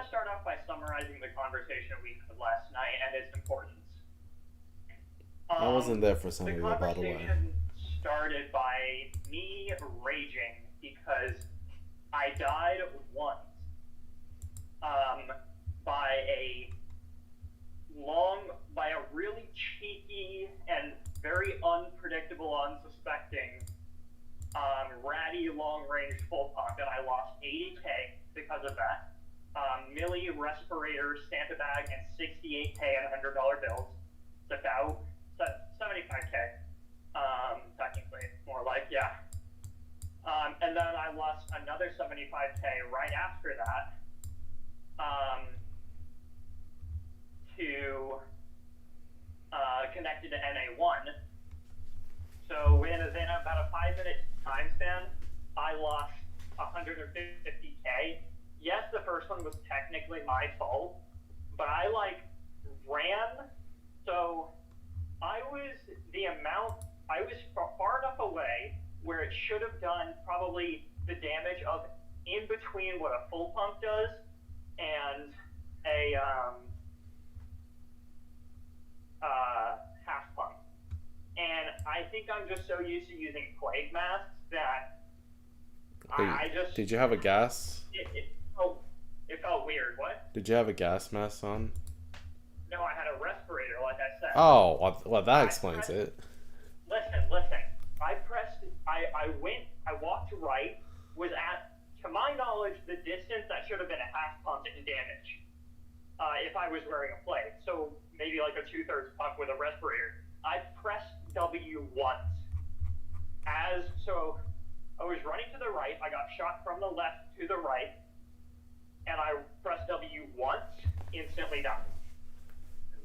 to start off by summarizing the conversation we had last night and its importance. I wasn't there for some The of it, by the way. conversation started by me raging because I died once um, by a by a really cheeky and very unpredictable, unsuspecting, ratty long-range full pump, and I lost 80K because of that. Millie respirator, Santa bag, and 68K and $100 bills. It's about 75K. Technically, more like, yeah. And then I lost another 75K right after that to connected to NA1. So within about a 5-minute time span, I lost 150K. Yes, the first one was technically my fault, but I ran. So I was far enough away where it should have done probably the damage of in between what a full pump does and a half pump. And I think I'm just so used to using plague masks that Wait, I just did you have a gas? it felt weird. What? Did you have a gas mask on? No, I had a respirator, like I said. Oh, well, that explains it. Listen. I walked right, was at, to my knowledge, the distance that should have been a half pump in damage. If I was wearing a plate. So maybe like a 2/3 pump with a respirator. I pressed W once. So I was running to the right, I got shot from the left to the right, and I pressed W once, instantly died.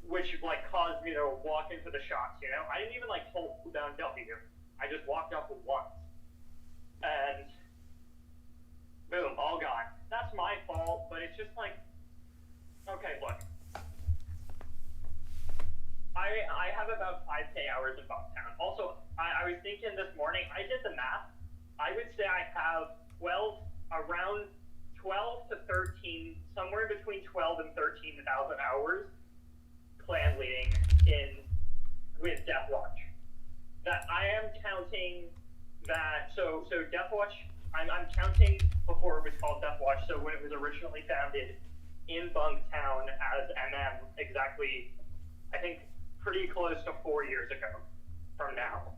Which caused me to walk into the shots, I didn't even hold down W. I just walked up once. And boom, all gone. That's my fault, but it's just okay, look. I have about 5K hours in Bucktown. Also, I was thinking this morning, I did the math. I would say I have around 12 to 13, somewhere between 12 and 13,000 hours clan leading with Deathwatch. That I am counting that, so Deathwatch, I'm counting before it was called Deathwatch, so when it was originally founded in Bunktown as MM, exactly, I think pretty close to 4 years ago from now.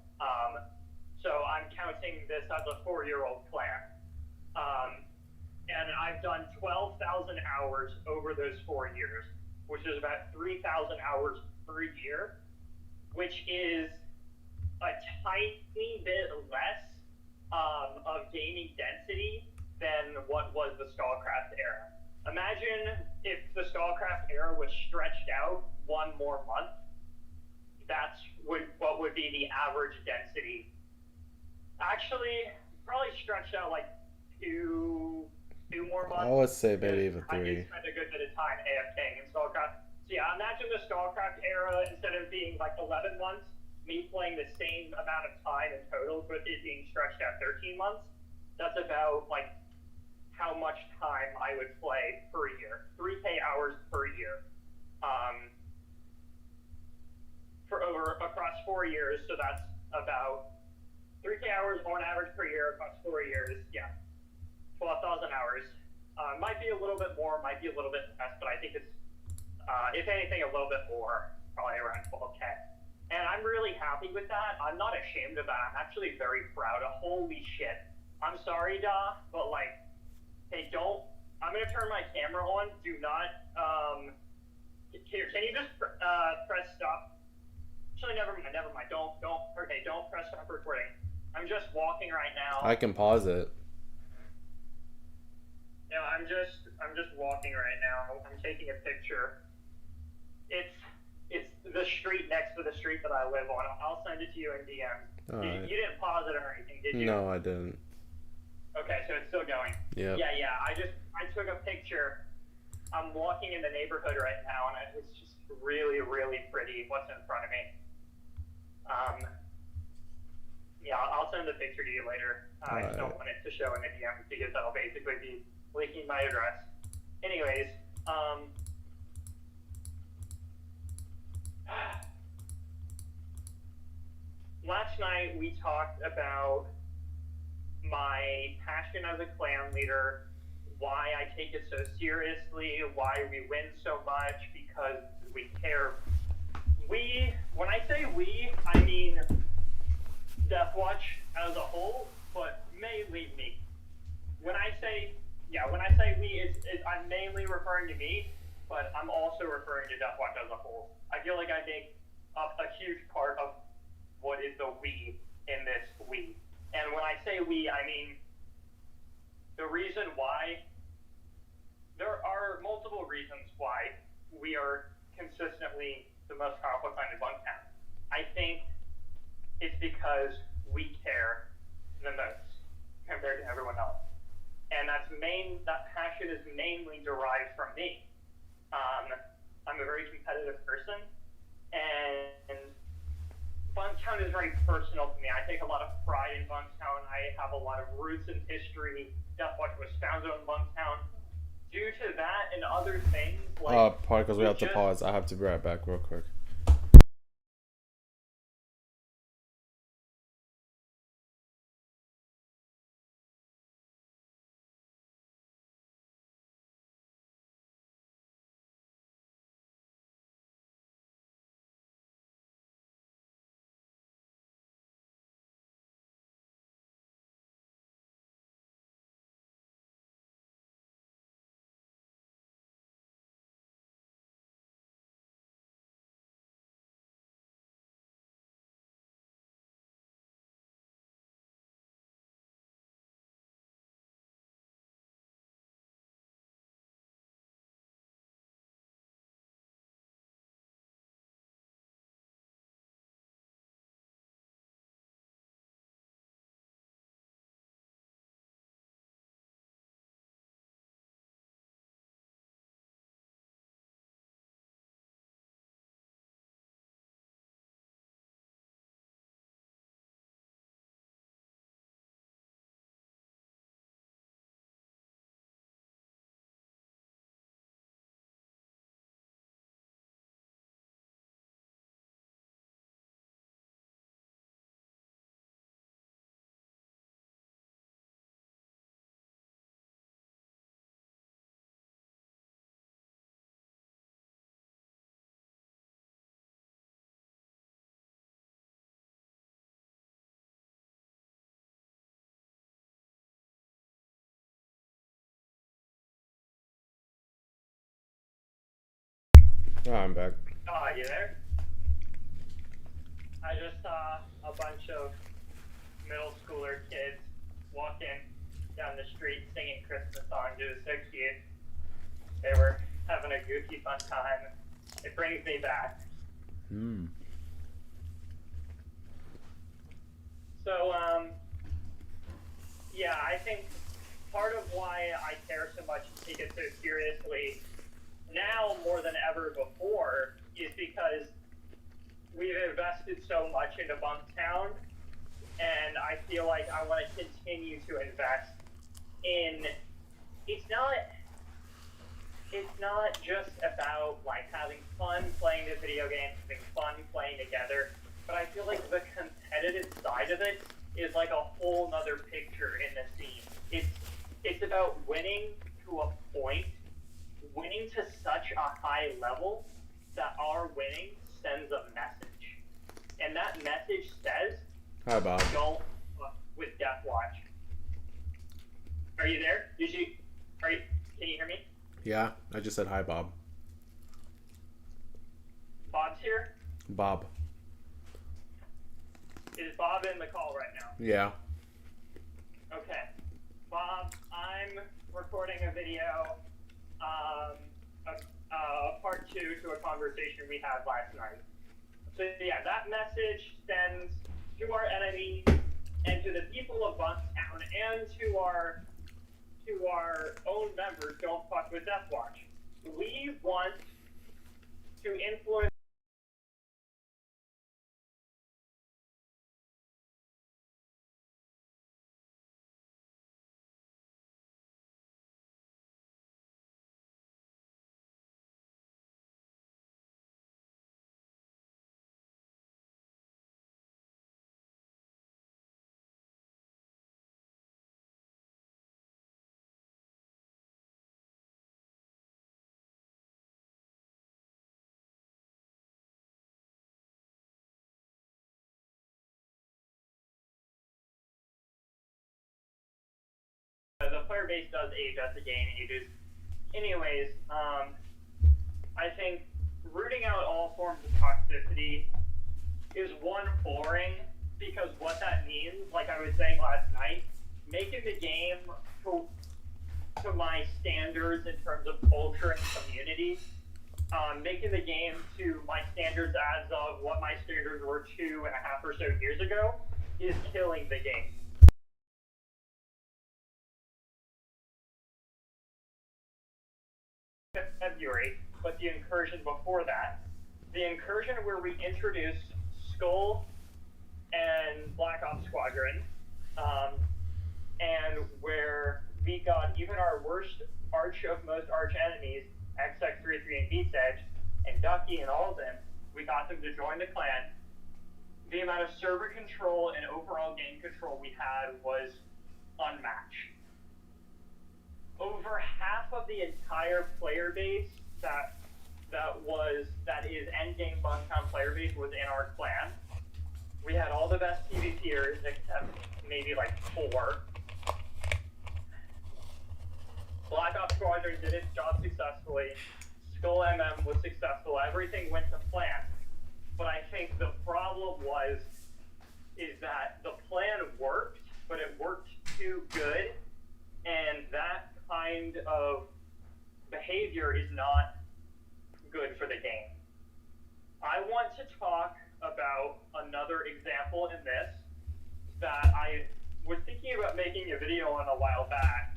So I'm counting this as a 4-year-old clan. And I've done 12,000 hours over those 4 years, which is about 3,000 hours per year, which is a tiny bit less of gaming density than what was the Skullcraft era. Imagine if the Skullcraft era was stretched out one more month. That's what would be the average density. Actually, probably stretched out two more months. I would say maybe even I 3. did spend a good bit of time AFKing in Skullcraft. So yeah, imagine the Skullcraft era, instead of being 11 months, me playing the same amount of time in total, but it being stretched out 13 months. That's about how much time I would play per year. 3K hours per year. Across 4 years, so that's about 3K hours on average per year across 4 years. Yeah, 12,000 hours. Might be a little bit more, might be a little bit less, but I think it's, if anything, a little bit more, probably around 12K. And I'm really happy with that. I'm not ashamed of that. I'm actually very proud of. Holy shit. I'm sorry, Da, but hey, I'm gonna turn my camera on. Do not, here, can you just press stop? Actually, never mind. Don't press stop recording. I'm just walking right now. I can pause it. No, I'm just walking right now. I'm taking a picture. It's the street next to the street that I live on. I'll send it to you in DMs. Right. You didn't pause it or anything, did you? No, I didn't. Okay, so it's still going. Yep. Yeah. I took a picture. I'm walking in the neighborhood right now, and it's just really, really pretty what's in front of me. Yeah, I'll send the picture to you later. I just don't want it to show in the DM because that'll basically be leaking my address. Anyways, Um, last night we talked about my passion as a clan leader, why I take it so seriously, why we win so much, because we care. When I say we, I mean Deathwatch as a whole, but mainly me. When I say we, I'm mainly referring to me, but I'm also referring to Deathwatch as a whole. I feel like I make up a huge part of what is the we in this we. And when I say we, I mean the reason why. There are multiple reasons why we are consistently the most powerful clan in Bunktown. I think it's because we care the most compared to everyone else. And that passion is mainly derived from me. I'm a very competitive person, and Bunktown is very personal to me. I take a lot of pride in Bunktown. I have a lot of roots in history. Deathwatch was founded in Bunktown. Due to that and other things, like Particles, we have to pause. I have to be right back real quick. Oh, I'm back. You there? I just saw a bunch of middle schooler kids walking down the street singing Christmas songs. It was so cute. They were having a goofy fun time. It brings me back. So, yeah, I think part of why I care so much and take it so seriously now more than ever before is because we've invested so much into Bunktown, and I feel like I want to continue to invest in. It's not just about like having fun playing the video games, having fun playing together, but I feel like the competitive side of it is like a whole nother picture in the scene. It's about winning to a point, winning to such a high level that our winning sends a message. And that message says, Hi, Bob. don't fuck with Deathwatch. Are you there? Can you hear me? Yeah, I just said hi, Bob. Bob's here? Bob. Is Bob in the call right now? Yeah. Okay. Bob, I'm recording a video, part 2 to a conversation we had last night. So yeah, that message sends to our enemies and to the people of Bunktown and to our own members, don't fuck with Deathwatch. We want to influence player base does age as the game ages. Anyways, I think rooting out all forms of toxicity is one, boring, because what that means, like I was saying last night, making the game to my standards in terms of culture and community, making the game to my standards as of what my standards were 2.5 or so years ago, is killing the game. February, but the incursion before that, the incursion where we introduced Skull and Black Ops Squadron, and where we got even our worst arch of most arch enemies, XX33 and Beats Edge, and Ducky and all of them, we got them to join the clan. The amount of server control and overall game control we had was unmatched. Over half of the entire player base that is endgame Bungtown player base was in our clan. We had all the best PvPers except maybe like 4. Black Ops Squadron did its job successfully. Skull MM was successful. Everything went to plan. But I think the problem is that the plan worked, but it worked too good, and that kind of behavior is not good for the game. I want to talk about another example in this that I was thinking about making a video on a while back.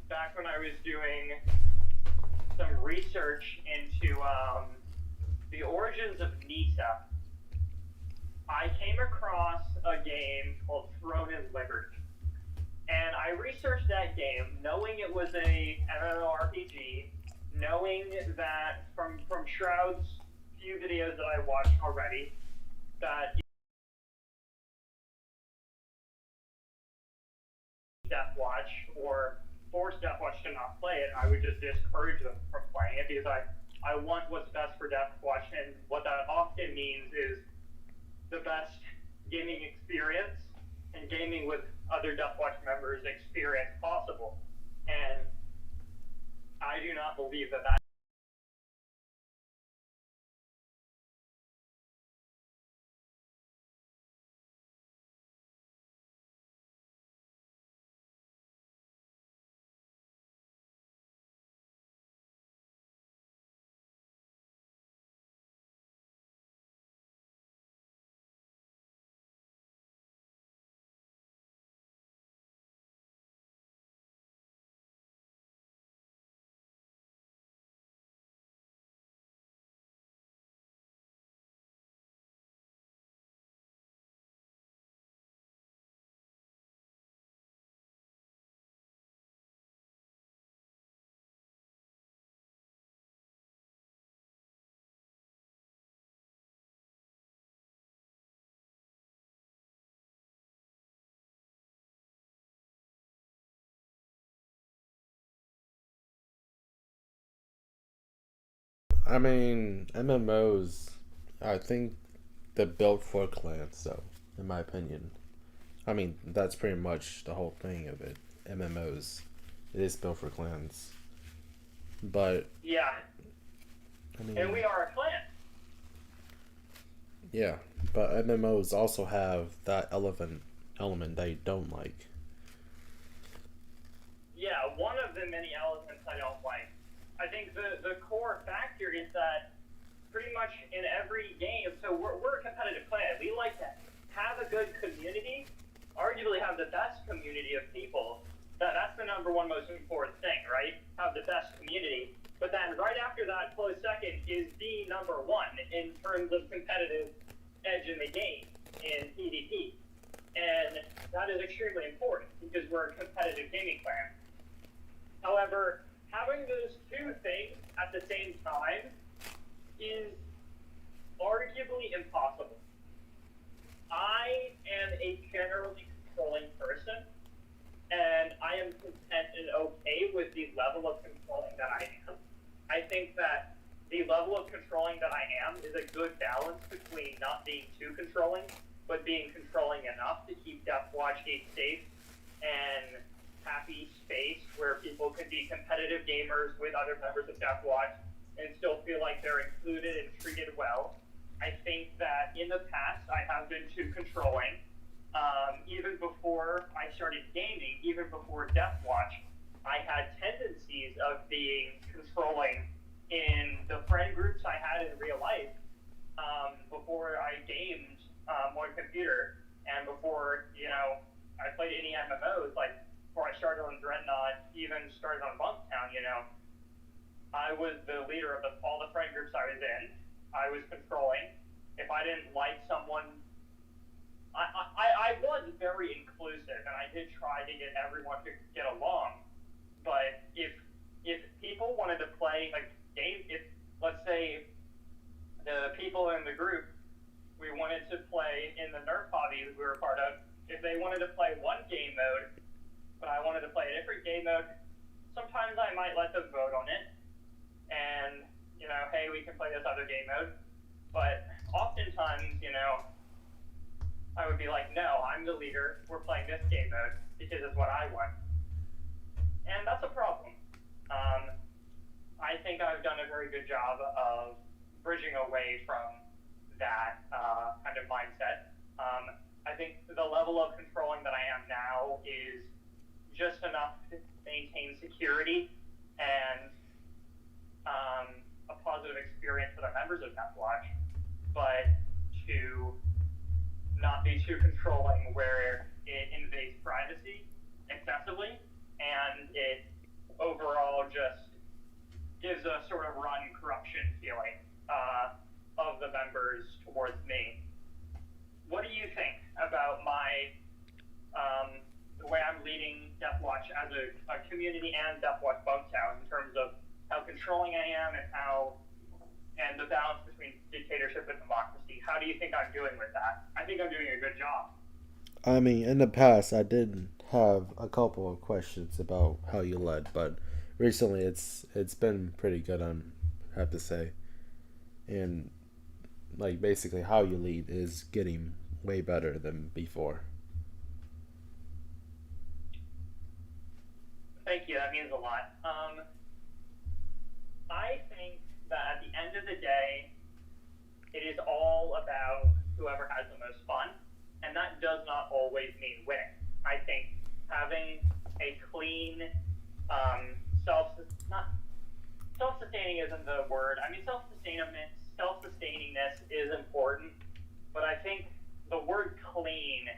Back when I was doing some research into the origins of Nisa, I came across a game called Throne and Liberty. And I researched that game knowing it was a MMORPG, knowing that from Shroud's few videos that I watched already, that Deathwatch or force Deathwatch to not play it, I would just discourage them from playing it because I want what's best for Deathwatch, and what that often means is the best gaming experience and gaming with other Deathwatch members experience possible. And I do not believe that that I mean, MMOs, I think they're built for clans, though, in my opinion. I mean, that's pretty much the whole thing of it. MMOs, it is built for clans. But, yeah, I mean, and we are a clan. yeah, but MMOs also have that element that you don't like. Yeah, one of the many elements I don't like. I think the core factor is that pretty much in every game, so we're a competitive clan. We like to have a good community, arguably have the best community of people. That's the number one most important thing, right? Have the best community. But then right after that, close second is the number one in terms of competitive edge in the game in PvP. And that is extremely important because we're a competitive gaming clan. However, having those two things at the same time is arguably impossible. I am a generally controlling person, and I am content and okay with the level of controlling that I am. I think that the level of controlling that I am is a good balance between not being too controlling, but being controlling enough to keep Deathwatch safe and happy space where people can be competitive gamers with other members of Death Watch and still feel like they're included and treated well. I think that in the past I have been too controlling. Even before I started gaming, even before Death Watch, I had tendencies of being controlling in the friend groups I had in real life before I gamed on computer and before, I played any MMOs, like before I started on Dreadnought, even started on Bunktown, I was the leader of all the friend groups I was in. I was controlling. If I didn't like someone, I was very inclusive, and I did try to get everyone to get along. But if people wanted to play a game, if let's say the people in the group we wanted to play in the Nerf hobby that we were part of, if they wanted to play one game mode, but I wanted to play a different game mode, sometimes I might let them vote on it, and hey, we can play this other game mode. But oftentimes, I would be like, no, I'm the leader. We're playing this game mode because it's what I want. And that's a problem. I think I've done a very good job of bridging away from that kind of mindset. I think the level of controlling that I am now is just enough to maintain security and a positive experience for the members of Death Watch, but to not be too controlling where it invades privacy excessively, and it overall just gives a sort of run corruption feeling of the members towards me. What do you think about the way I'm leading Death Watch as a community and Death Watch Bunktown in terms of how controlling I am and the balance between dictatorship and democracy? How do you think I'm doing with that? I think I'm doing a good job. I mean, in the past, I did have a couple of questions about how you led, but recently it's been pretty good, I have to say. And like basically how you lead is getting way better than before. Thank you. That means a lot. I think that at the end of the day, it is all about whoever has the most fun, and that does not always mean winning. I think having a clean, self-sustaining isn't the word. I mean, self-sustainingness is important, but I think the word clean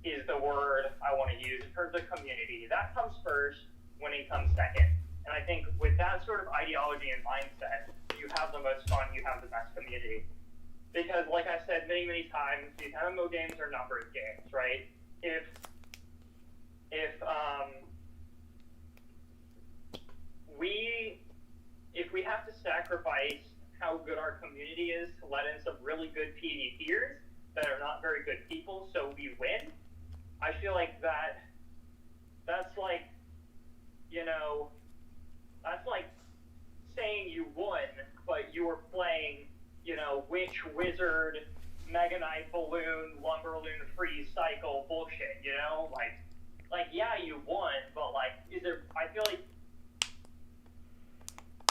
is the word I want to use in terms of community. That comes first, winning comes second. And I think with that sort of ideology and mindset, you have the most fun, you have the best community. Because like I've said many, many times, these MMO games are numbers games, right? If we have to sacrifice how good our community is to let in some really good PvPers that are not very good people so we win, I feel like that's like, that's like saying you won, but you were playing, Witch, Wizard, Mega Knight, Balloon, Lumberloon, Freeze, Cycle, bullshit, Like, yeah, you won, but I feel like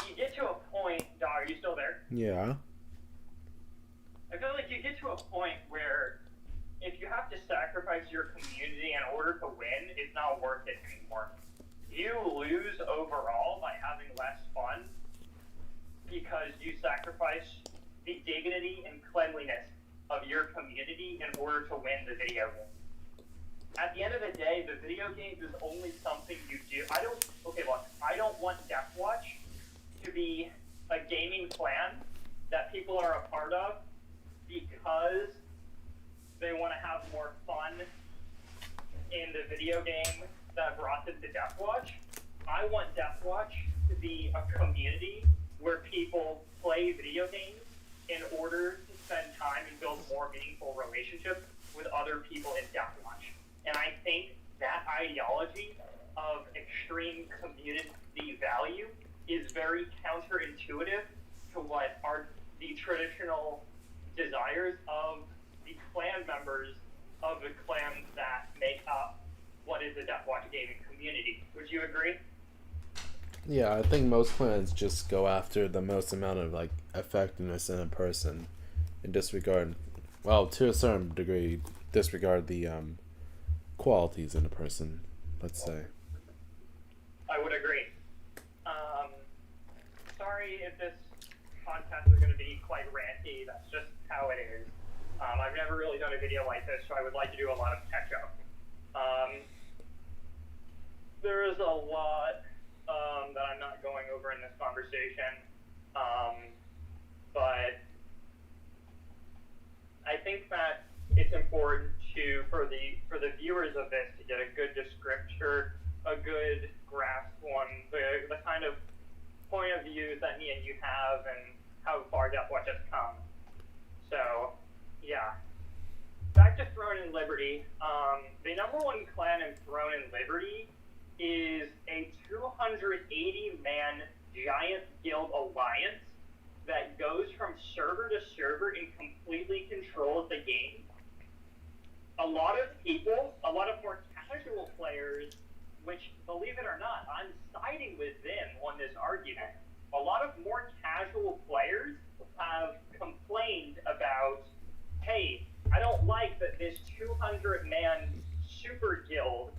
you get to a point, Dog, are you still there? Yeah. I feel like you get to a point where if you have to sacrifice your community in order to win, it's not worth it anymore. You lose overall by having less fun because you sacrifice the dignity and cleanliness of your community in order to win the video game. At the end of the day, the video games is only something you do. I don't want Death Watch to be a gaming clan that people are a part of because they want to have more fun in the video game that brought them to Death Watch. I want Death Watch to be a community where people play video games in order to spend time and build more meaningful relationships with other people in Death Watch. And I think that ideology of extreme community value is very counterintuitive to what are the traditional desires of the clan members of the clans that make up what is the Death Watch gaming community. Would you agree? Yeah, I think most clans just go after the most amount of like effectiveness in a person and disregard, well, to a certain degree, disregard the qualities in a person, let's say. I would agree. Sorry if this podcast is going to be quite ranty. That's just how it is. I've never really done a video like this, so I would like to do a lot of catch-up. There is a lot that I'm not going over in this conversation, but I think that it's important for the viewers of this to get a good descriptor, a good grasp on the kind of point of view that me and you have and how far Death Watch has come. So, yeah. Back to Throne and Liberty. The number one clan in Throne and Liberty is a 280-man giant guild alliance that goes from server to server and completely controls the game. A lot of people, a lot of more casual players, which, believe it or not, I'm siding with them on this argument. A lot of more casual players have complained about, hey, I don't like that this 200-man super guild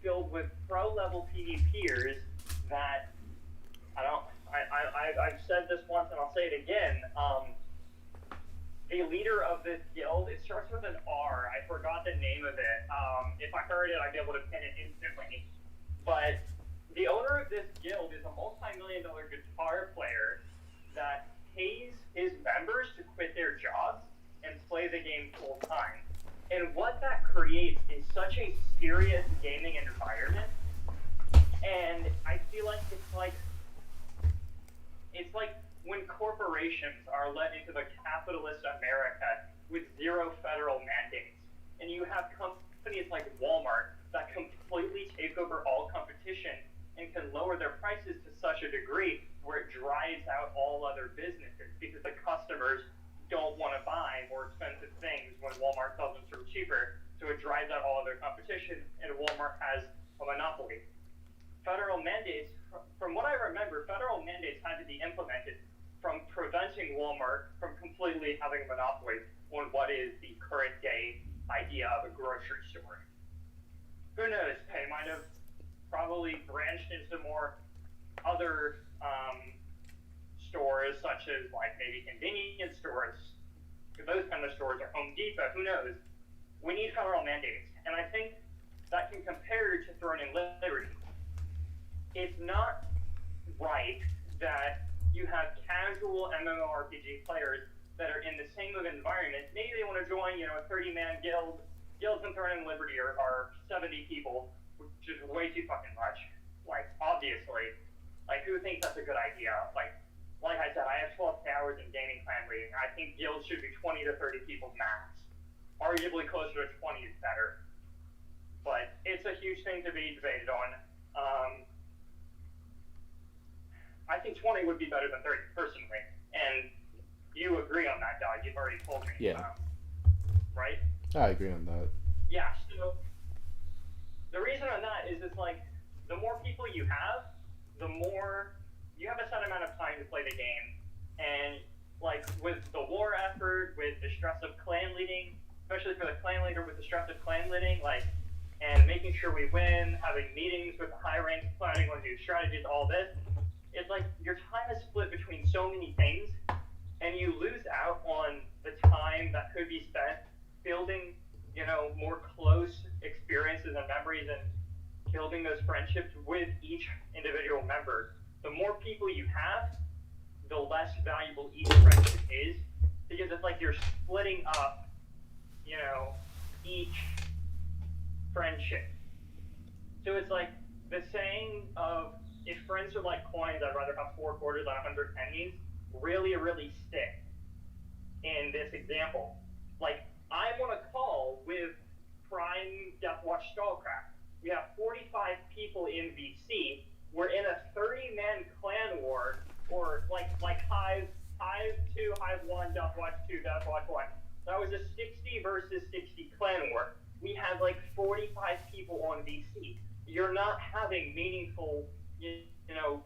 filled with pro-level PvPers that, I've said this once and I'll say it again, the leader of this guild, it starts with an R. I forgot the name of it. If I heard it, I'd be able to pin it instantly. But the owner of this guild is a multi-million-dollar guitar player that pays his members to quit their jobs and play the game full time. And what that creates is such a serious gaming environment. And I feel like it's like when corporations are let into the capitalist America with zero federal mandates, and you have companies like Walmart that completely take over all competition and can lower their prices to such a degree where it drives out all other businesses because the customers don't want to buy more expensive things when Walmart sells them for cheaper, so it drives out all other competition, and Walmart has a monopoly. Federal mandates, from what I remember, federal mandates had to be implemented from preventing Walmart from completely having a monopoly on what is the current day idea of a grocery store. Who knows? They might have probably branched into more other stores, such as like maybe convenience stores. Those kind of stores, or Home Depot. Who knows? We need federal mandates, and I think that can compare to Throne and Liberty. It's not right that you have casual MMORPG players that are in the same environment. Maybe they want to join, a 30-man guild. Guilds in Throne and Liberty are 70 people, which is way too fucking much. Like, obviously. Like, who thinks that's a good idea? Like I said, I have 12 hours in gaming clan leading. I think guilds should be 20 to 30 people max. Arguably closer to 20 is better. But it's a huge thing to be debated on. I think 20 would be better than 30, personally. And you agree on that, Doug. You've already told me. Yeah. Right? I agree on that. Yeah, so the reason on that is it's like, the more people you have, the more you have a set amount of time to play the game. And like with the war effort, with the stress of clan leading, especially for the clan leader with the stress of clan leading, and making sure we win, having meetings with the high ranks, planning on new strategies, all this, it's like your time is split between so many things, and you lose out on the time that could be spent building, more close experiences and memories and building those friendships with each individual member. The more people you have, the less valuable each friendship is, because it's like you're splitting up, each friendship. So it's like the saying of, if friends are like coins, I'd rather have 4 quarters on 100 pennies, really, really stick in this example. Like, I'm on a call with Prime Deathwatch Stallcraft. We have 45 people in VC. We're in a 30-man clan war, or like Hive 2, Hive 1, Deathwatch 2, Deathwatch 1. That was a 60 versus 60 clan war. We had like 45 people having meaningful,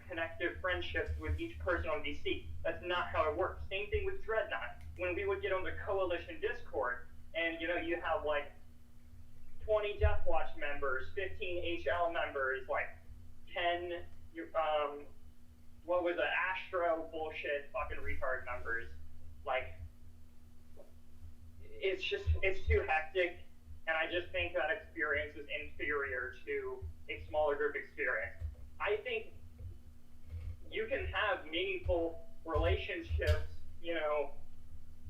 connective friendships with each person on VC. That's not how it works. Same thing with Dreadnought. When we would get on the Coalition Discord, and you have like 20 Death Watch members, 15 HL members, like 10, what was it, Astro bullshit fucking retard members. Like, it's too hectic, and I just think that experience is inferior to a smaller group experience. I think you can have meaningful relationships,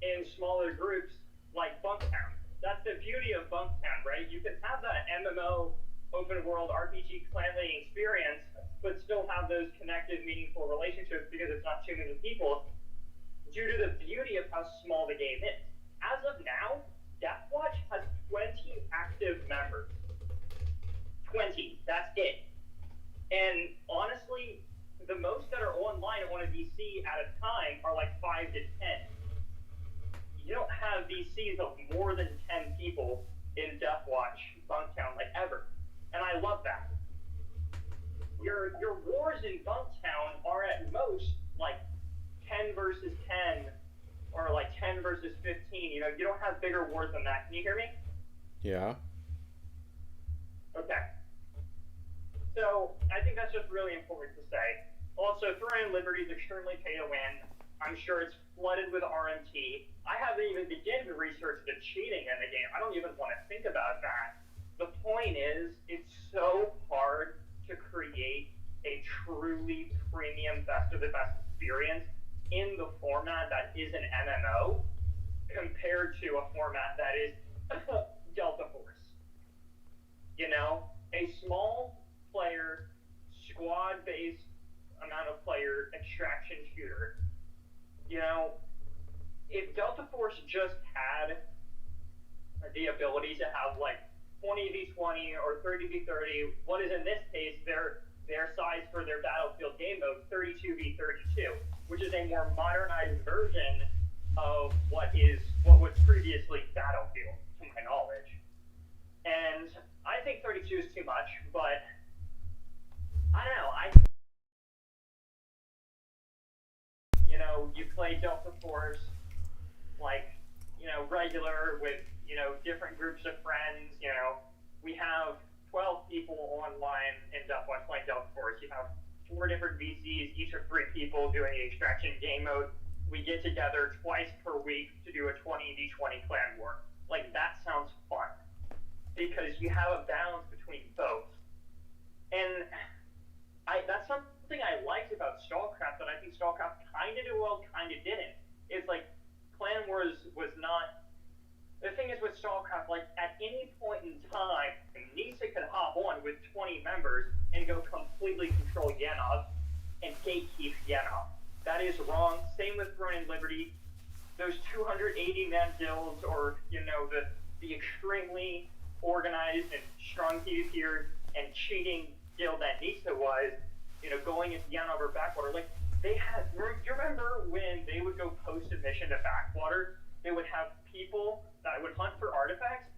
in smaller groups like Bunktown. That's the beauty of Bunktown, right? You can have that MMO open world RPG clan-leading experience, but still have those connected, meaningful relationships because it's not too many people, due to the beauty of how small the game is. As of now, Deathwatch has 20 active members. 20, that's it. And honestly, the most that are online on a VC at a time are like 5 to 10. You don't have VCs of more than 10 people in Deathwatch Bunktown, like, ever. And I love that. Your wars in Bunktown are at most like 10 versus 10 or like 10 versus 15. You don't have bigger wars than that. Can you hear me? Yeah. Okay. So I think that's just really important to say. Also, Throne and Liberty is extremely pay to win. I'm sure it's flooded with RMT. I haven't even begun to research the cheating in the game. I don't even want to think about that. The point is, it's so hard to create a truly premium best of the best experience in the format that is an MMO compared to a format that is Delta Force. A small player, squad-based amount of player extraction shooter. If Delta Force just had the ability to have like 20v20 or 30v30, what is in this case their size for their Battlefield game mode, 32v32, which is a more modernized version of what was previously Battlefield, to my knowledge. And I think 32 is too much, but I don't know. You play Delta Force like, regular with, different groups of friends. We have 12 people online in Deathwatch playing Delta Force. You have 4 different VCs, each of 3 people doing the extraction game mode. We get together twice per week to do a 20v20 clan war. Like, that sounds fun because you have a balance between both. And that's something I liked about StarCraft that I think StarCraft kind of did well, kind of didn't. It's like Clan Wars was not. The thing is with StarCraft, like, at any point in time, Nisa could hop on with 20 members and go completely control Yenov and gatekeep Yenov. That is wrong. Same with Throne and Liberty. Those 280-man guilds, or the extremely organized and strong PvPers and cheating guild that Nisa was, going into Yenov or Backwater, like, they had. Do you remember when they would go post a mission to Backwater? They would have people that would hunt for artifacts,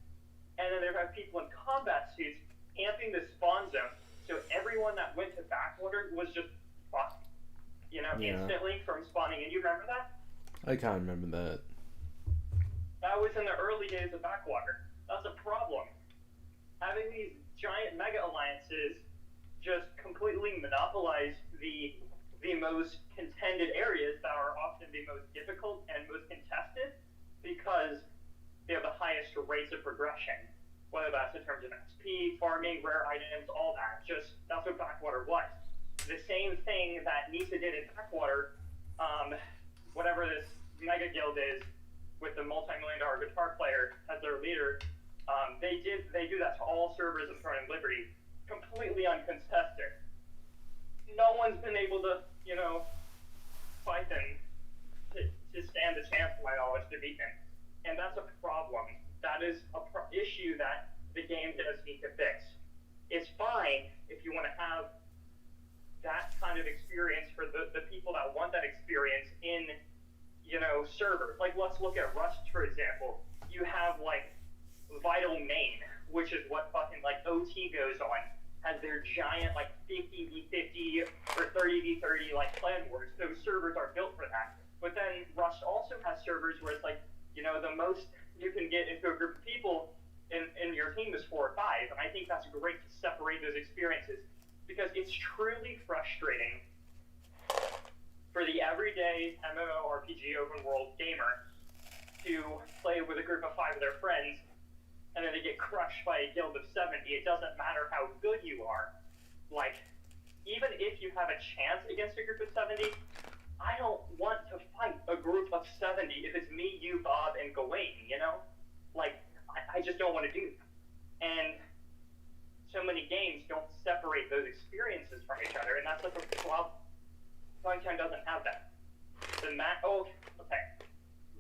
and then they would have people in combat suits camping the spawn zone. So everyone that went to Backwater was just fucked, instantly from spawning in. You remember that? I kind of remember that. That was in the early days of Backwater. That's a problem. Having these giant mega alliances just completely monopolize the most contended areas that are often the most difficult and most contested because they have the highest rates of progression, whether that's in terms of XP, farming, rare items, all that. That's what Backwater was. The same thing that Nisa did in Backwater, whatever this mega guild is, with the multi-million-dollar guitar player as their leader, they do that to all servers of Throne and Liberty, completely uncontested. No one's been able to, fight them to stand a chance, to my knowledge, to beat them. And that's a problem. That is a issue that the game does need to fix. It's fine if you want to have that kind of experience for the people that want that experience in, servers. Like, let's look at Rust, for example. You have, like, Vital Main, which is what fucking, like, OT goes on. has their giant like 50v50 or 30v30 like clan wars. Those servers are built for that. But then Rust also has servers where it's like, the most you can get into a group of people in your team is 4 or 5, and I think that's great to separate those experiences, because it's truly frustrating for the everyday MMORPG open world gamer to play with a group of 5 of their friends, and then they get crushed by a guild of 70. It doesn't matter how good you are. Like, even if you have a chance against a group of 70, I don't want to fight a group of 70 if it's me, you, Bob, and Gawain, Like, I just don't want to do that. And so many games don't separate those experiences from each other, and that's like Dogtown doesn't have that. Okay.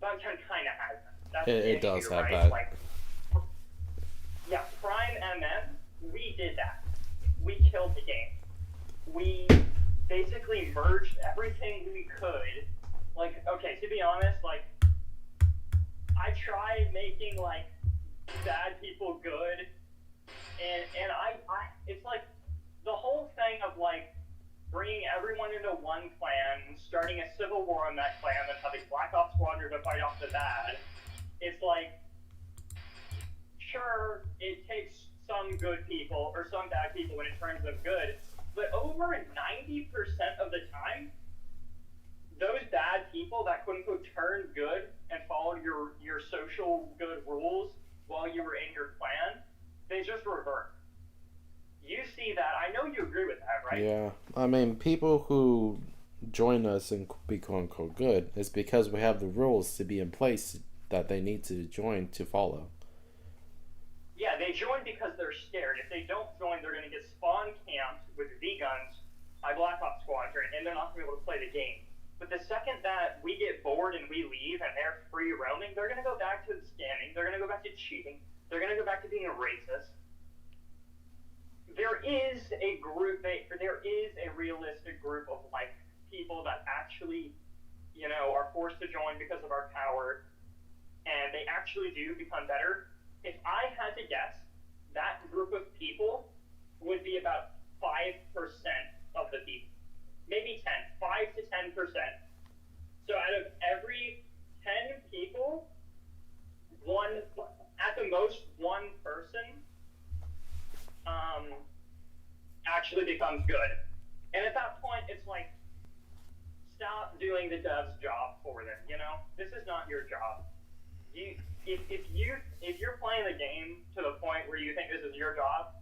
Dogtown kind of has that. That's It does issue, have right? that. Like, yeah, Prime MM, we did that. We killed the game. We basically merged everything we could. Like, okay, to be honest, like, I tried making, like, bad people good, and I it's like, the whole thing of, like, bringing everyone into one clan, starting a civil war on that clan, and having Black Ops Squadron to fight off the bad, it's like, sure, it takes some good people, or some bad people when it turns them good, but over 90% of the time, those bad people that quote-unquote turned good and followed your social good rules while you were in your clan, they just revert. You see that. I know you agree with that, right? Yeah. I mean, people who join us and be quote unquote good is because we have the rules to be in place that they need to join to follow. Yeah, they join because they're scared. If they don't join, they're going to get spawn camped with V-guns by Black Ops Squadron, and they're not going to be able to play the game. But the second that we get bored and we leave and they're free roaming, they're going to go back to scamming. They're going to go back to cheating. They're going to go back to being a racist. There is a group, there is a realistic group of, like, people that actually, are forced to join because of our power, and they actually do become better. If I had to guess, that group of people would be about 5% of the people. Maybe 5 to 10%. So out of every 10 people, at the most, one person actually becomes good. And at that point, it's like, stop doing the dev's job for them, This is not your job. If you're playing the game to the point where you think this is your job,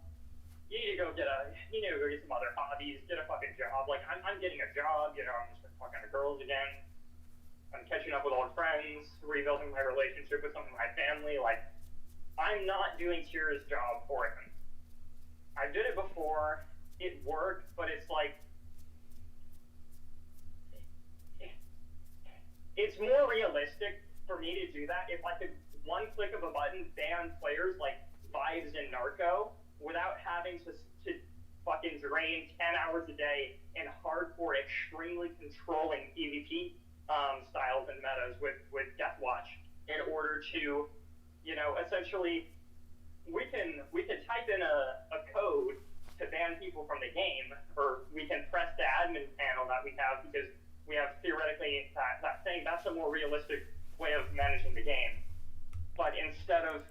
you need to go get some other hobbies, get a fucking job. Like, I'm getting a job, I'm just talking to girls again. I'm catching up with old friends, rebuilding my relationship with some of my family. Like, I'm not doing Tira's job for him. I did it before, it worked, but it's like, it's more realistic for me to do that if I could, one click of a button, ban players like Vibes and Narco without having to fucking drain 10 hours a day in hardcore, extremely controlling PvP styles and metas with Deathwatch in order to, essentially, we can type in a code to ban people from the game, or we can press the admin panel that we have because we have theoretically that thing. That's a more realistic way of managing the game. But instead of,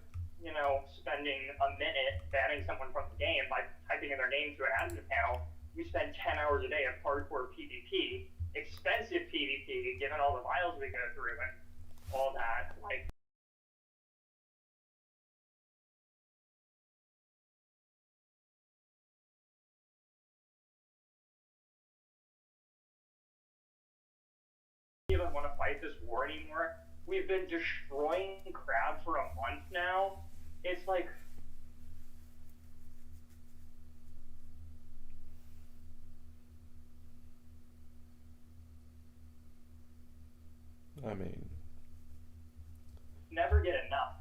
spending a minute banning someone from the game by typing in their name to an admin panel, we spend 10 hours a day of hardcore PvP, expensive PvP, given all the miles we go through and all that. Like, even want to fight this war anymore. We've been destroying crab for a month now. It's like, I mean, never get enough,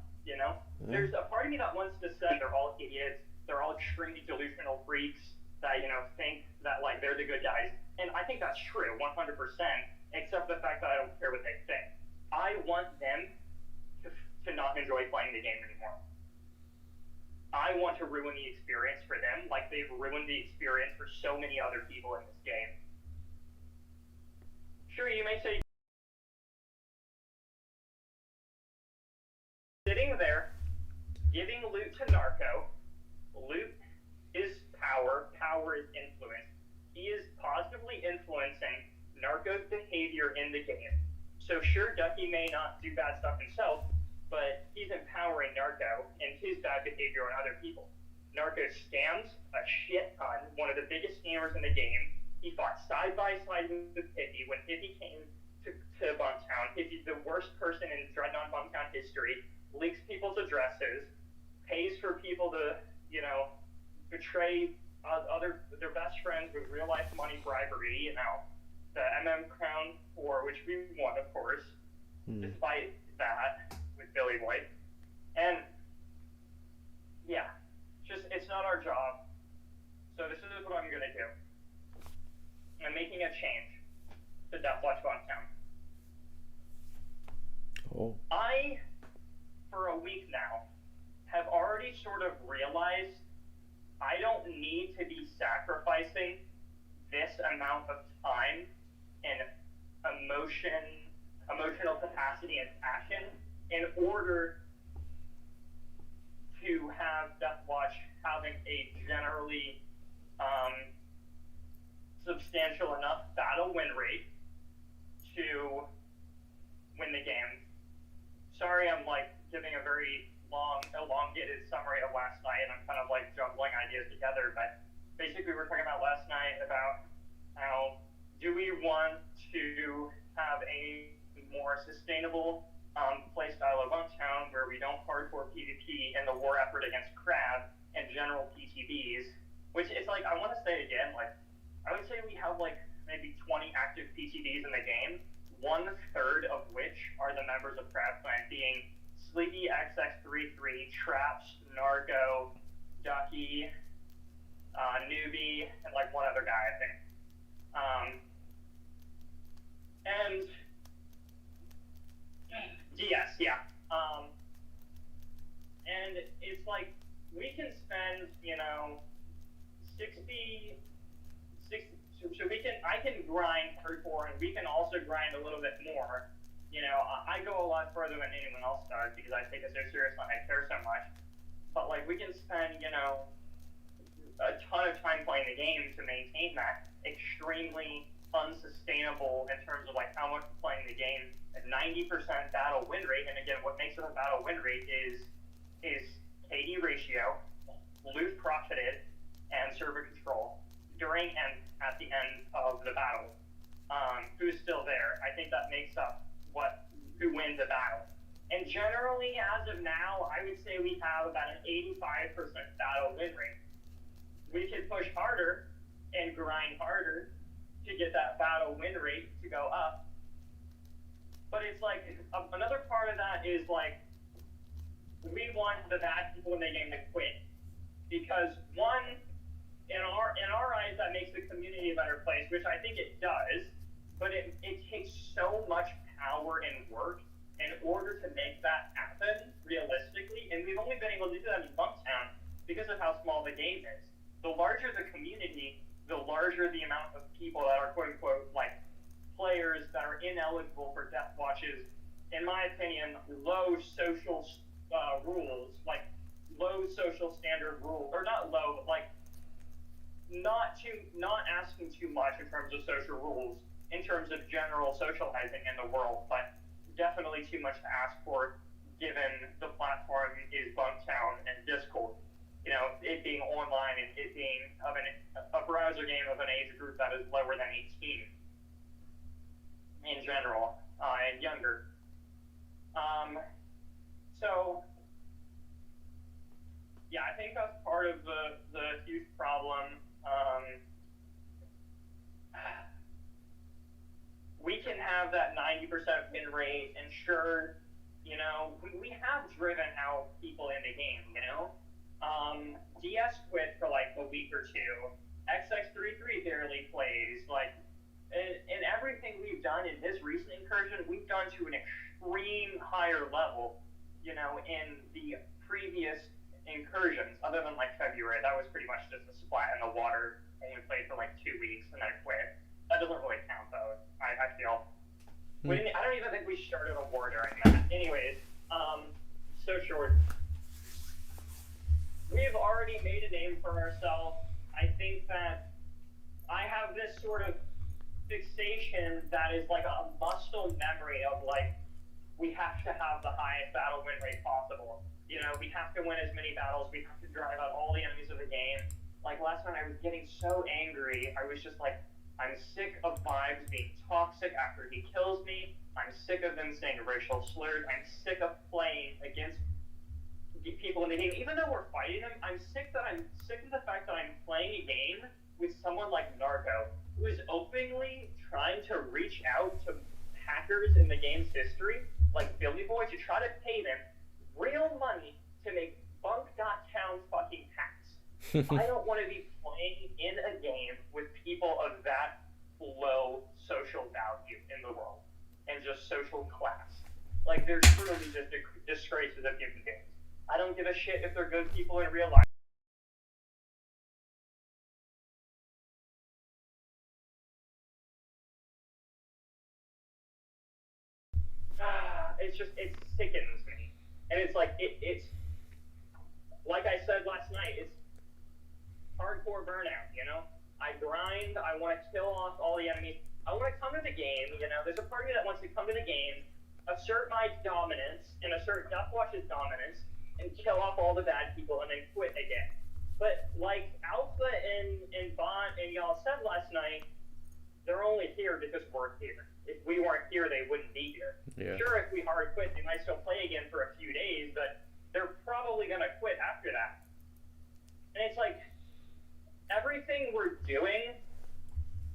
There's a part of me that wants to say they're all idiots, they're all extremely delusional freaks that, think that, like, they're the good guys. And I think that's true, 100%, except the fact that I don't care what they think. I want them to not enjoy playing the game anymore. I want to ruin the experience for them, like they've ruined the experience for so many other people in this game. Sure, you may say, sitting there, giving loot to Narco. Loot is power, power is influence. He is positively influencing Narco's behavior in the game. So sure, Ducky may not do bad stuff himself, but he's empowering Narco and his bad behavior on other people. Narco scams a shit ton, one of the biggest scammers in the game. He fought side by side with Hippie when Hippie came to Bunktown. Hippie's the worst person in Dreadnought Bunktown history, leaks people's addresses, pays for people to, betray their best friends with real life money bribery, the Crown 4, which we won, of course, despite that with Billy Boy. And yeah, it's not our job. So this is what I'm gonna do. I'm making a change to Deathwatch Bunktown. Oh. I, for a week now, have already sort of realized I don't need to be sacrificing this amount of time and emotional capacity and passion in order to have Deathwatch having a generally substantial enough battle win rate to win the game. Sorry, I'm giving a very long, elongated summary of last night, and I'm kind of jumbling ideas together. But basically, we were talking about last night about how do we want to have a more sustainable playstyle of Bunktown where we don't hardcore PvP in the war effort against Crab and general PTBs, which is I want to say again, I would say we have maybe 20 active PTBs in the game, 1/3 of which are the members of Crab Clan, being Sleepy XX33, Traps, Narco, Ducky, Newbie, and one other guy, I think. And DS, yeah. And it's we can spend, 60, I can grind hardcore, and we can also grind a little bit more. I go a lot further than anyone else does because I take it so seriously and I care so much. But we can spend, a ton of time playing the game to maintain that extremely unsustainable in terms of how much we're playing the game at 90% battle win rate. And again, what makes it a battle win rate is KD ratio, loot profited, and server control during and at the end of the battle. Who's still there? I think that makes up who wins a battle. And generally, as of now, I would say we have about an 85% battle win rate. We could push harder and grind harder to get that battle win rate to go up. But it's another part of that is we want the bad people in the game to quit. Because one, in our eyes, that makes the community a better place, which I think it does, but it takes so much power and work in order to make that happen realistically, and we've only been able to do that in Bunktown because of how small the game is. The larger the community, the larger the amount of people that are quote-unquote players that are ineligible for Deathwatch's, in my opinion, low social rules, low social standard rules, or not low, but not asking too much in terms of social rules, in terms of general socializing in the world, but definitely too much to ask for given the platform is Bunktown and Discord. It being online and it being a browser game of an age group that is lower than 18 in general, and younger. So yeah, I think that's part of the huge problem. We can have that 90% win rate, and sure, we have driven out people in the game, DS quit for a week or two. XX33 barely plays. And everything we've done in this recent incursion, we've done to an extreme higher level, in the previous incursions, other than like February. That was pretty much just a splat in the water. Only played for like 2 weeks and then I quit. That doesn't really count though. I feel. I don't even think we started a war during that. Anyways, so short. We've already made a name for ourselves. I think that I have this sort of fixation that is like a muscle memory of like, we have to have the highest battle win rate possible. You know, we have to win as many battles. We have to drive out all the enemies of the game. Like last night, I was getting so angry. I was just like, I'm sick of vibes being toxic after he kills me. I'm sick of them saying racial slurs. I'm sick of playing against people in the game. Even though we're fighting them, I'm sick of the fact that I'm playing a game with someone like Narco, who is openly trying to reach out to hackers in the game's history, like Billy Boy, to try to pay them real money to make bunk.town fucking hacks. I don't want to be playing in a game with people of that low social value in the world and just social class. Like, they're truly just disgraces of human beings. I don't give a shit if they're good people in real life. It sickens me. And it's like, it's, like I said last night, it's hardcore burnout, you know? I grind, I want to kill off all the enemies. I want to come to the game, you know? There's a part of me that wants to come to the game, assert my dominance, and assert Deathwatch's dominance, and kill off all the bad people, and then quit again. But, like Alpha and Bot and y'all said last night, they're only here because we're here. If we weren't here, they wouldn't be here. Yeah. Sure, if we hard quit, they might still play again for a few days, but they're probably going to quit after that. And it's like, everything we're doing,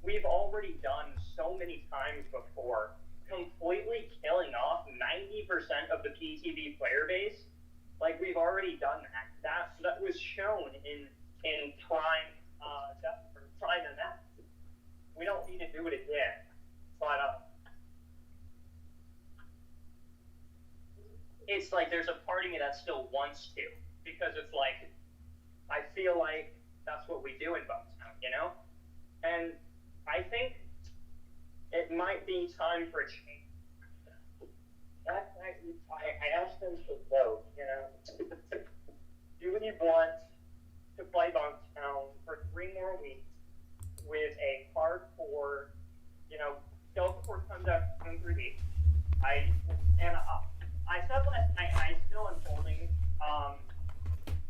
we've already done so many times before. Completely killing off 90% of the PTV player base. Like, we've already done that. That was shown in Prime, Prime and that. We don't need to do it again. But it's like there's a part of me that still wants to, because it's like, I feel like that's what we do in Bunktown, you know? And I think it might be time for a change. That night, I asked them to vote, you know? Do we want to play Bunktown for 3 more weeks with a hardcore, you know, Delta Force comes out in 3 weeks. I said last night, I still am holding,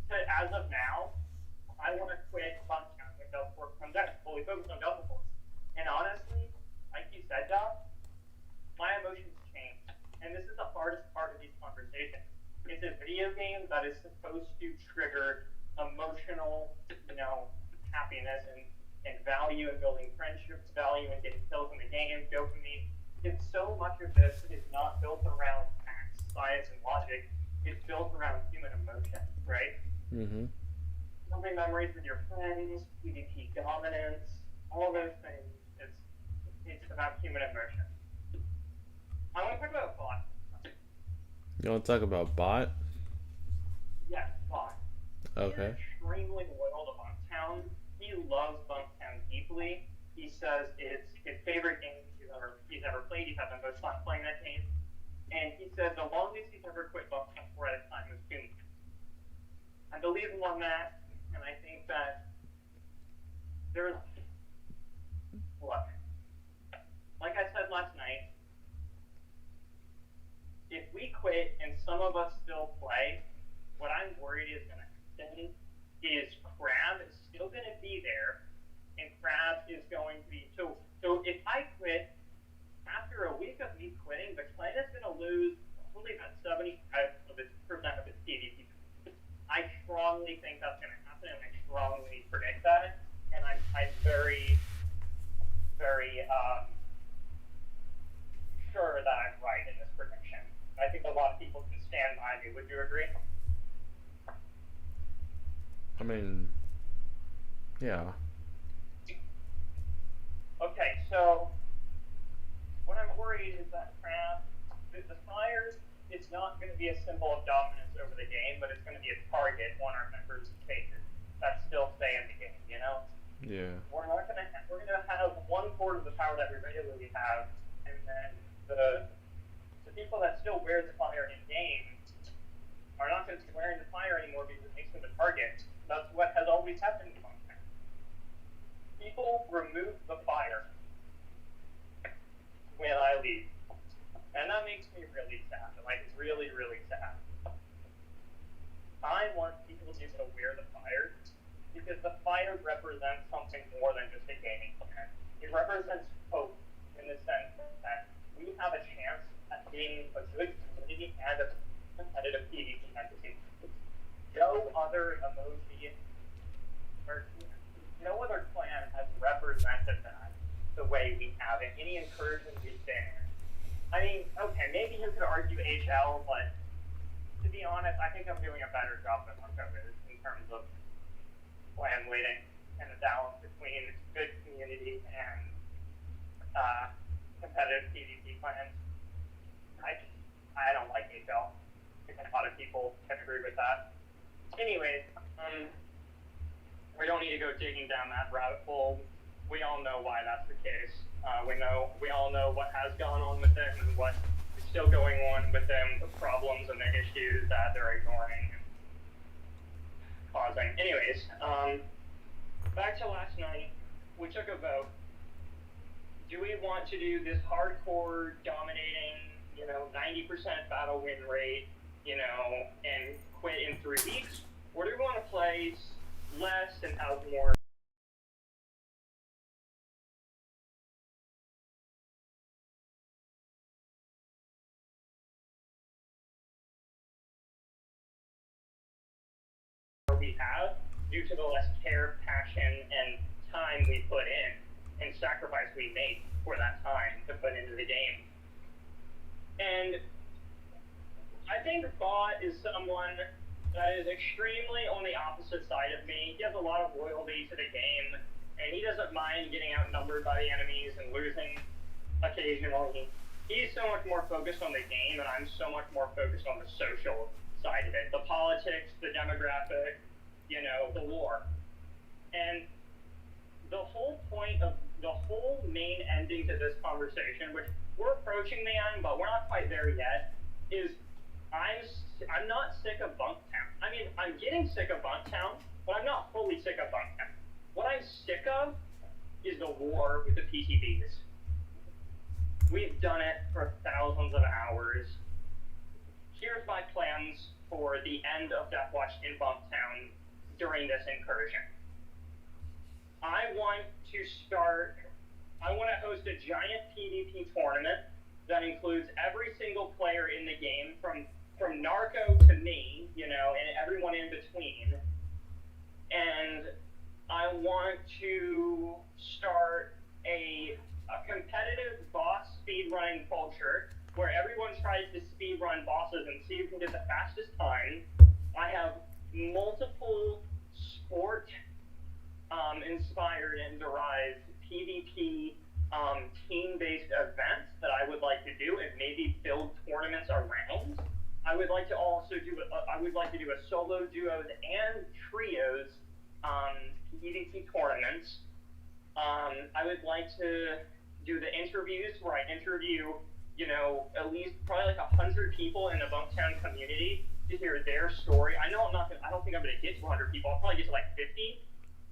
as of now, I want to quit Bunktown when Delta Force comes out, fully focused on Delta Force. And honestly, like you said, Doc, my emotions change. And this is the hardest part of these conversations. It's a video game that is supposed to trigger emotional, you know, happiness and value in building friendships, value in getting kills in the game, dopamine. It's so much of this is not built around facts, science, and logic. It's built around human emotion, right? Mm-hmm. Building memories with your friends, PvP dominance, all those things. It's about human emotion. I want to talk about Bot. You want to talk about Bot? Yes, Bot. Okay. He's extremely loyal to Bunktown. He loves Bunktown deeply. He says it's his favorite game he's ever played. He's had the most fun playing that game. And he said the longest he's ever quit Bunktown for at a time was 2 weeks. I believe him on that, and I think that there's... Look, like I said last night, if we quit and some of us still play, what I'm worried is going to happen is Crab is still going to be there, and Crab is going to be... So if I quit, after a week of me quitting, the clan is going to lose only about 75% of its PvP. I strongly think that's going to happen, and I strongly predict that, and I'm very, very sure that I'm right in this prediction. I think a lot of people can stand by me. Would you agree? I mean, yeah. Okay, so what I'm worried is that Crab, the fire is not going to be a symbol of dominance over the game, but it's going to be a target on our members' faces. That's still stay in the game, you know? Yeah. We're not going to we're going to have 1/4 of the power that we regularly have, and then the people that still wear the fire in game are not going to be wearing the fire anymore because it makes them a target. That's what has always happened in Montana. People remove the fire when I leave. And that makes me really sad. Like, it's really, really sad. I want people to be able to wear the fire because the fire represents something more than just a gaming plan. It represents hope in the sense that we have a chance at being a good community and a competitive PvP entity. No other emoji or no other clan has represented that the way we have in any incursion we've been in. I mean, okay, maybe you could argue HL, but to be honest, I think I'm doing a better job than Marco is in terms of clan leading and the balance between good community and competitive PvP clans. I don't like HL. I think a lot of people can agree with that. Anyways, we don't need to go digging down that rabbit hole. We all know why that's the case. We all know what has gone on with it and what is still going on with them, the problems and the issues that they're ignoring and causing. Anyways, back to last night, we took a vote. Do we want to do this hardcore dominating, 90% battle win rate, and quit in 3 weeks? Or do we want to play less and have more we have due to the less care, passion, and time we put in and sacrifice we make for that time to put into the game? And I think Bot is someone that is extremely on the opposite side of me. He has a lot of loyalty to the game, and he doesn't mind getting outnumbered by the enemies and losing occasionally. He's so much more focused on the game, and I'm so much more focused on the social side of it. The politics, the demographic, the war. And the whole point of the whole main ending to this conversation, which we're approaching the end, but we're not quite there yet, is I'm not sick of Bunktown. I mean, I'm getting sick of Bunktown, but I'm not fully sick of Bunktown. What I'm sick of is the war with the PTBs. We've done it for thousands of hours. Here's my plans for the end of Deathwatch in Bunktown during this incursion. I want to host a giant PvP tournament that includes every single player in the game, from Narco to me, and everyone in between. And I want to start a competitive boss speedrunning culture where everyone tries to speedrun bosses and see who can get the fastest time. I have multiple sport inspired and derived PvP team-based events that I would like to do and maybe build tournaments around. I would like to also do a solo, duos, and trios PvP tournaments. I would like to do the interviews where I interview, at least probably like 100 people in the Bunktown community to hear their story. I don't think I'm gonna get to 100 people. I'll probably get to like 50.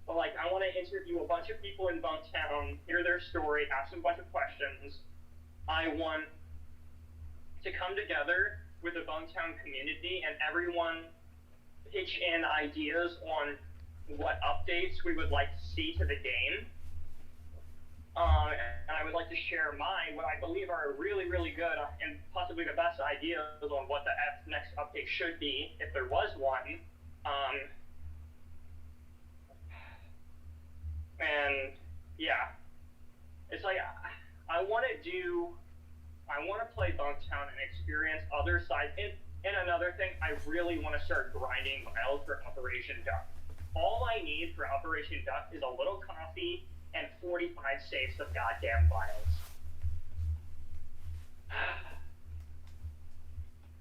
But I want to interview a bunch of people in Bunktown, hear their story, ask them a bunch of questions. I want to come together with the Bunktown community and everyone pitch in ideas on what updates we would like to see to the game. And I would like to share what I believe are really, really good and possibly the best ideas on what the next update should be, if there was one. And yeah, it's like I want to play Bunktown and experience other sides. And another thing, I really want to start grinding miles for Operation Duck. All I need for Operation Duck is a little coffee and 45 saves of goddamn vials.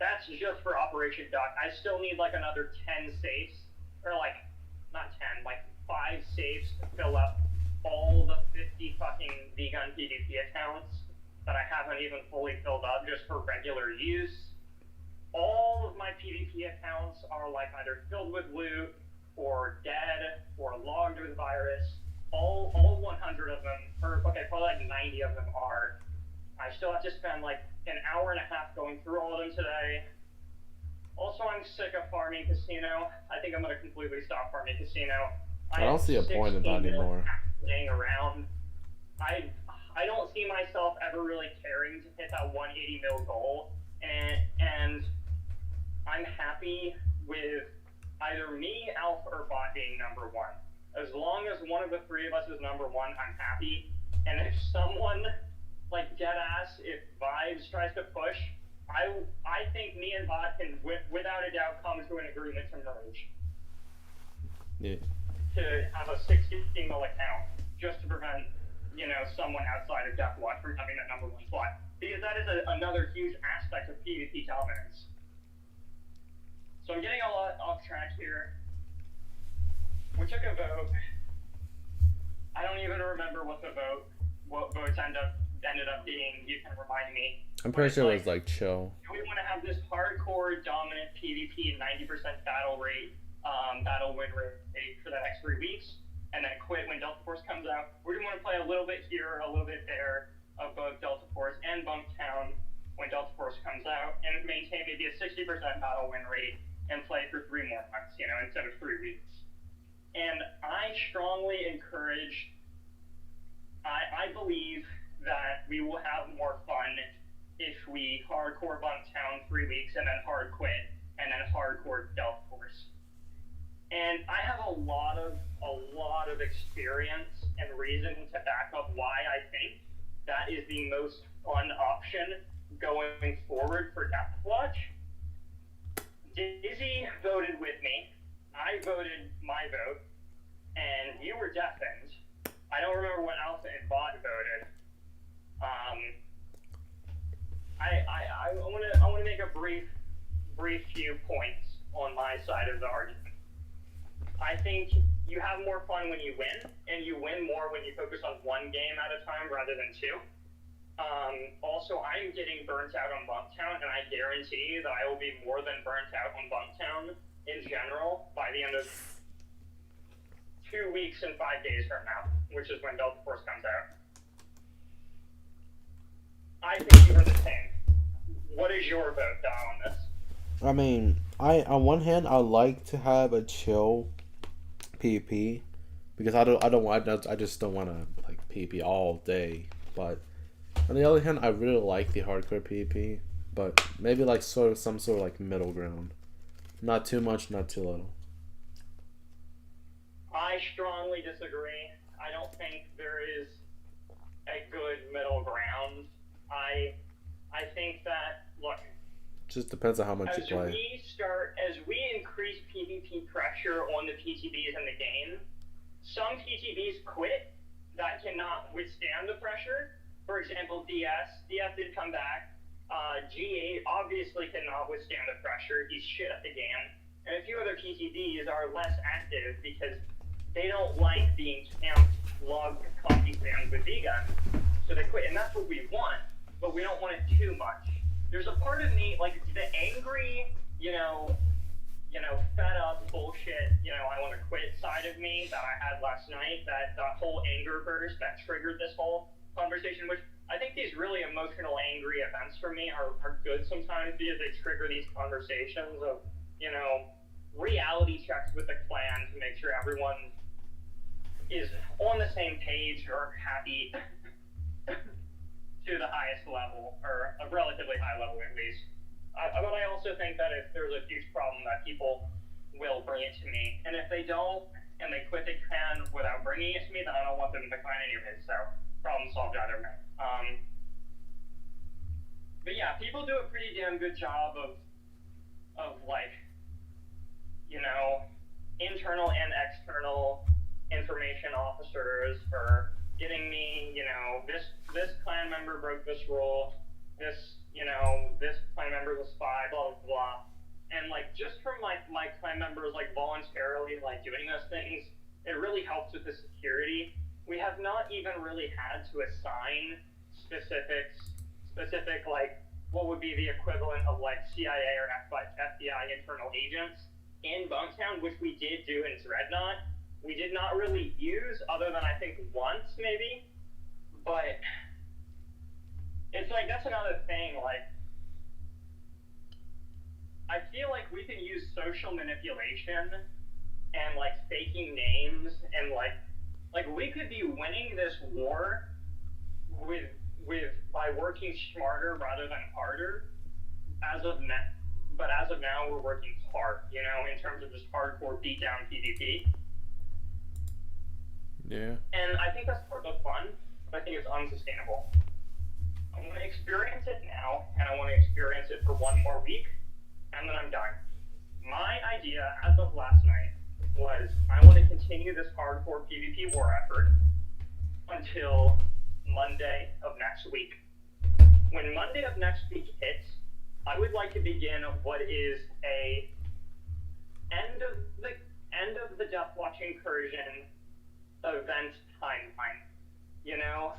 That's just for Operation Duck. I still need like another 10 safes, or like, not 10, like 5 safes to fill up all the 50 fucking V-Gun PvP accounts that I haven't even fully filled up just for regular use. All of my PvP accounts are like either filled with loot, or dead, or logged with virus. All 100 of them, or okay, probably like 90 of them are. I still have to spend like an hour and a half going through all of them today. Also, I'm sick of farming casino. I think I'm going to completely stop farming casino. I don't see a point in that anymore. Staying around. I don't see myself ever really caring to hit that 180 mil goal, and I'm happy with either me, Alf, or Bot being number 1. As long as one of the 3 of us is number 1, I'm happy. And if someone, like deadass, if Vibes tries to push, I think me and Bot can, without a doubt, come to an agreement to merge. Yeah. To have a 60 mil account, just to prevent, someone outside of Deathwatch from having that number 1 slot. Because that is another huge aspect of PvP dominance. So I'm getting a lot off track here. We took a vote. I don't even remember what votes ended up being. You can remind me. I'm pretty sure it was like chill. Do we want to have this hardcore dominant PvP 90% battle win rate for the next 3 weeks, and then quit when Delta Force comes out? Or do we want to play a little bit here, a little bit there of both Delta Force and Bunktown when Delta Force comes out, and maintain maybe a 60% battle win rate and play for 3 more months, instead of 3 weeks? And I strongly encourage, I believe that we will have more fun if we hardcore Bunktown 3 weeks and then hard quit and then hardcore Delta Force. And I have a lot of experience and reason to back up why I think that is the most fun option going forward for Deathwatch. Dizzy voted with me. I voted my vote, and you were deafened. I don't remember what Alpha and Bot voted. I want to make a brief few points on my side of the argument. I think you have more fun when you win, and you win more when you focus on 1 game at a time rather than 2. Also, I'm getting burnt out on Bunktown, and I guarantee that I will be more than burnt out on Bunktown in general by the end of 2 weeks and 5 days from now, which is when Delta Force comes out. I think you were the same. What is your vote, Dom, on this? I mean, on one hand, I like to have a chill PvP because I just don't want to like PvP all day. But on the other hand, I really like the hardcore PvP, but maybe like some sort of like middle ground, not too much, not too little. I strongly disagree. I don't think there is a good middle ground. I think that, look, just depends on how much you play. As we increase PvP pressure on the PTBs in the game, some PTBs quit that cannot withstand the pressure. For example, DS did come back. G8 obviously cannot withstand the pressure. He's shit at the game. And a few other PTBs are less active because they don't like being camped, logged, coffee stands with V-Guns. So they quit. And that's what we want, but we don't want it too much. There's a part of me, like the angry, fed up bullshit, I want to quit side of me that I had last night, that whole anger burst that triggered this whole conversation, which I think these really emotional, angry events for me are good sometimes because they trigger these conversations of, reality checks with the clan to make sure everyone is on the same page or happy to the highest level, or a relatively high level at least. But I also think that if there's a huge problem that people will bring it to me, and if they don't, and they quit the clan without bringing it to me, then I don't want them to decline anyways, so problem solved either way. But yeah, people do a pretty damn good job of like, internal and external information officers for getting me, this clan member broke this rule, this clan member is a spy, blah, blah, blah. clan members like voluntarily like doing those things. It really helps with the security. We have not even really had to assign specific like what would be the equivalent of like CIA or FBI internal agents in Bonetown, which we did do in Dreadnought. We did not really use other than I think once maybe, but it's like that's another thing. Like I feel like we can use social manipulation and like faking names and like we could be winning this war with by working smarter rather than harder as of now. But as of now, we're working hard, you know, in terms of just hardcore beatdown PvP. Yeah. And I think that's part of the fun, but I think it's unsustainable. I want to experience it now, and I want to experience it for one more week, and then I'm done. My idea, as of last night, was I want to continue this hardcore PvP war effort until Monday of next week. When Monday of next week hits, I would like to begin what is a end of the Deathwatch incursion event timeline. You know,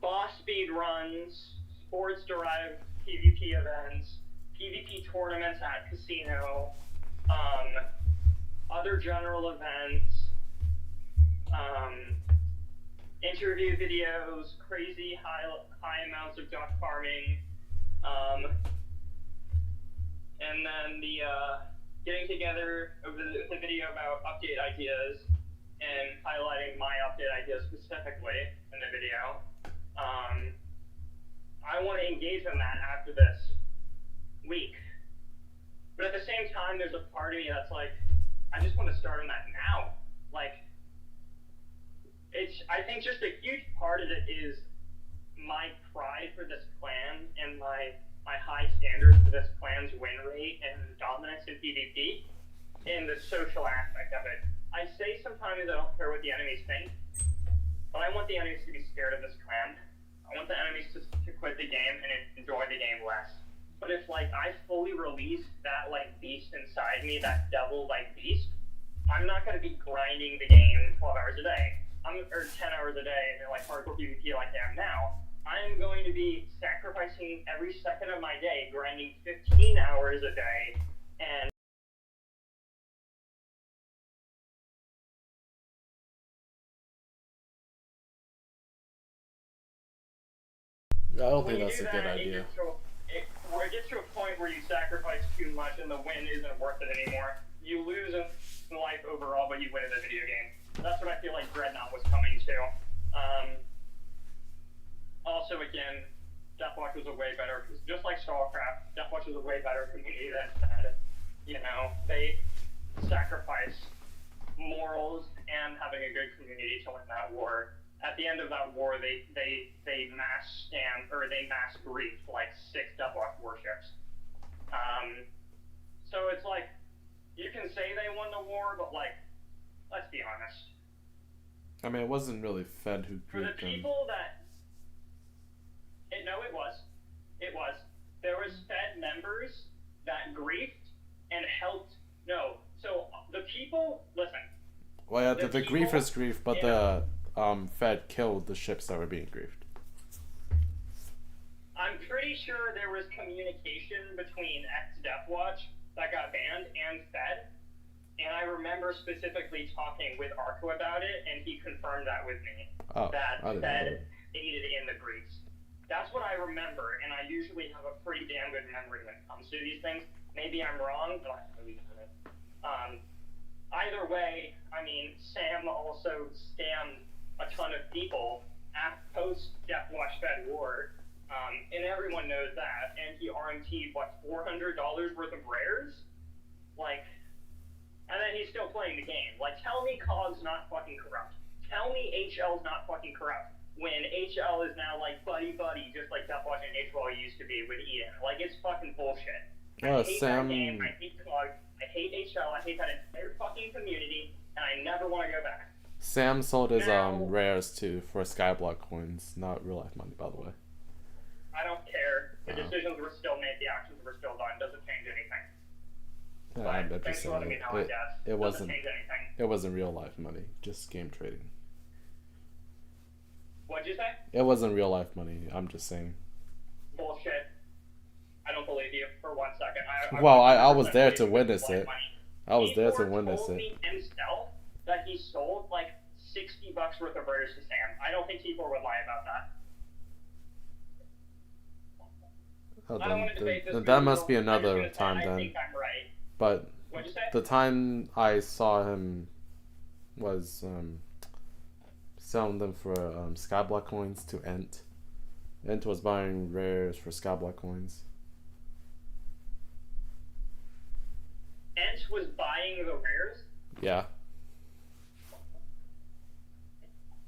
boss speed runs, sports derived PvP events, PvP tournaments at casino, other general events, interview videos, crazy high amounts of duck farming, and then the getting together over the video about update ideas and highlighting my update ideas specifically in the video. I want to engage in that after this week. But at the same time, there's a part of me that's like, I just want to start on that now. Like, I think just a huge part of it is my pride for this clan and my high standards for this clan's win rate and dominance in PvP and the social aspect of it. I say sometimes I don't care what the enemies think, but I want the enemies to be scared of this clan. I want the enemies to quit the game and enjoy the game less. But if like I fully release that like beast inside me, that devil-like beast, I'm not going to be grinding the game 12 hours a day. Or 10 hours a day in like hardcore PvP like I am now. I'm going to be sacrificing every second of my day, grinding 15 hours a day, and I don't when think you that's do a good that, idea. it gets to a point where you sacrifice too much and the win isn't worth it anymore. You lose in life overall, but you win in the video game. That's what I feel like Dreadnought was coming to. Also, again, Deathwatch was a way better, just like Starcraft, Deathwatch was a way better community than had, you know, they sacrificed morals and having a good community to win that war. At the end of that war, they mass griefed like 6 Deathwatch warships. So it's like, you can say they won the war, but like, let's be honest. I mean, it wasn't really Fed who For the griefed them. people that, no, it was. It was. There was Fed members that griefed and helped. No, so the people, listen. Well, yeah, the grief is grief, but the Fed killed the ships that were being griefed. I'm pretty sure there was communication between ex-Deathwatch that got banned and Fed. And I remember specifically talking with Arco about it, and he confirmed that with me. That Fed aided in the griefs. That's what I remember, and I usually have a pretty damn good memory when it comes to these things. Maybe I'm wrong, but I believe in it. Either way, I mean, Sam also scammed a ton of people at post-Deathwatch Fed War, and everyone knows that, and he RMT'd, what, $400 worth of rares? Like, and then he's still playing the game. Like, tell me COG's not fucking corrupt. Tell me HL's not fucking corrupt. When HL is now like buddy, just like Deathwatch and HL used to be with Eden. Like, it's fucking bullshit. I hate that game, I hate COG, I hate HL, I hate that entire fucking community, and I never want to go back. Sam sold his rares too for Skyblock coins, not real life money, by the way. I don't care. The Wow. decisions were still made, the actions were still done. Doesn't change anything. Yeah, I'm But thanks just for letting me saying know, I guess. it Doesn't wasn't change anything. it wasn't real life money, just game trading. What'd you say? It wasn't real life money. I'm just saying. Bullshit. I don't believe you for 1 second. I Well, I 100% was there believe to you with witness life it. money. I was there to Igor witness told it. me himself that he sold like $60 worth of burgers to Sam. I don't think Igor would lie about that. Oh, I don't want to debate this. that must be I'm just another gonna say time I then. think I'm right. But What'd you say? the time I saw him was selling them for Skyblock coins to Ent. Ent was buying rares for Skyblock coins. Ent was buying the rares? Yeah.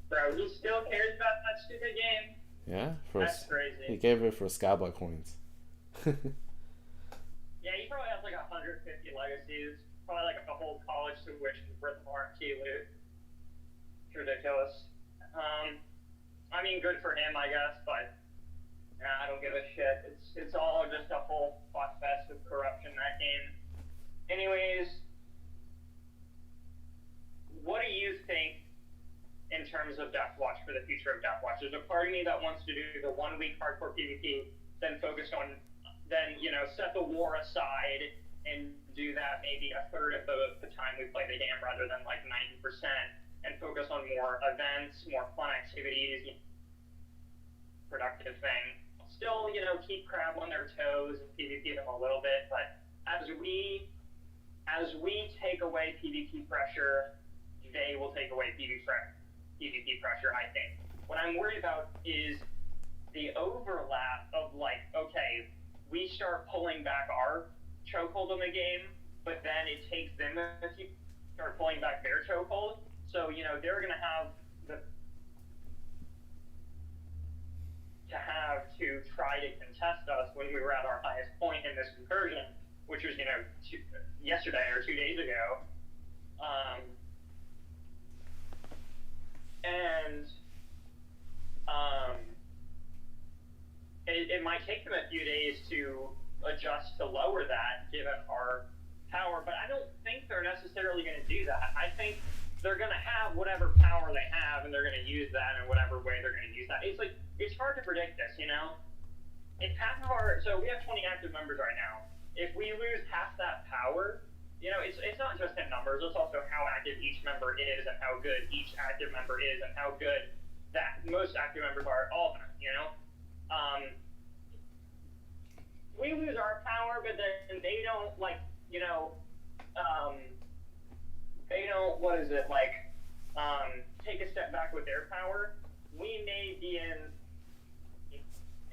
Bro, he still cares about that stupid game? Yeah? That's crazy. He gave it for Skyblock coins. Yeah, he probably has like 150 legacies. Probably like a whole college tuition worth of RMT loot. It's ridiculous. I mean, good for him, I guess, but I don't give a shit. It's all just a whole fuck fest of corruption, that game. Anyways, what do you think in terms of Deathwatch for the future of Deathwatch? There's a part of me that wants to do the 1 week hardcore PvP, then focus on, then, you know, set the war aside and do that maybe a third of the time we play the game rather than like 90%, and focus on more events, more fun activities, productive thing. Still, you know, keep crab on their toes and PvP them a little bit, but as we take away PvP pressure, they will take away PvP pressure, I think. What I'm worried about is the overlap of like, okay, we start pulling back our chokehold on the game, but then it takes them to start pulling back their chokehold. So, you know, they're going to have to try to contest us when we were at our highest point in this incursion, which was, you know, yesterday or 2 days ago. It might take them a few days to adjust to lower that, given our power, but I don't think they're necessarily going to do that. I think they're going to have whatever power they have, and they're going to use that in whatever way they're going to use that. It's like, it's hard to predict this, you know? If half of so we have 20 active members right now. If we lose half that power, you know, it's not just in numbers, it's also how active each member is and how good each active member is and how good that most active members are, all of them, you know? We lose our power, but then they don't, like, you know, they don't, take a step back with their power. We may be in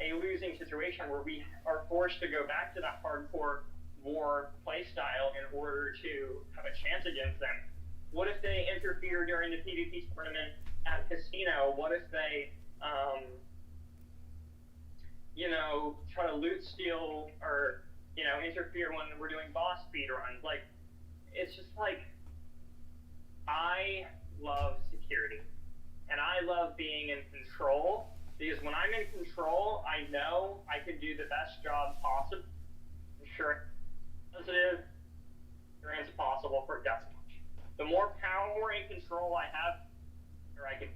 a losing situation where we are forced to go back to that hardcore war playstyle in order to have a chance against them. What if they interfere during the PvP tournament at Casino? What if they, you know, try to loot steal or, you know, interfere when we're doing boss speed runs? Like, it's just like, I love security, and I love being in control, because when I'm in control, I know I can do the best job possible. I'm sure positive experience possible for Deathwatch. The more power and control I have, the better I can.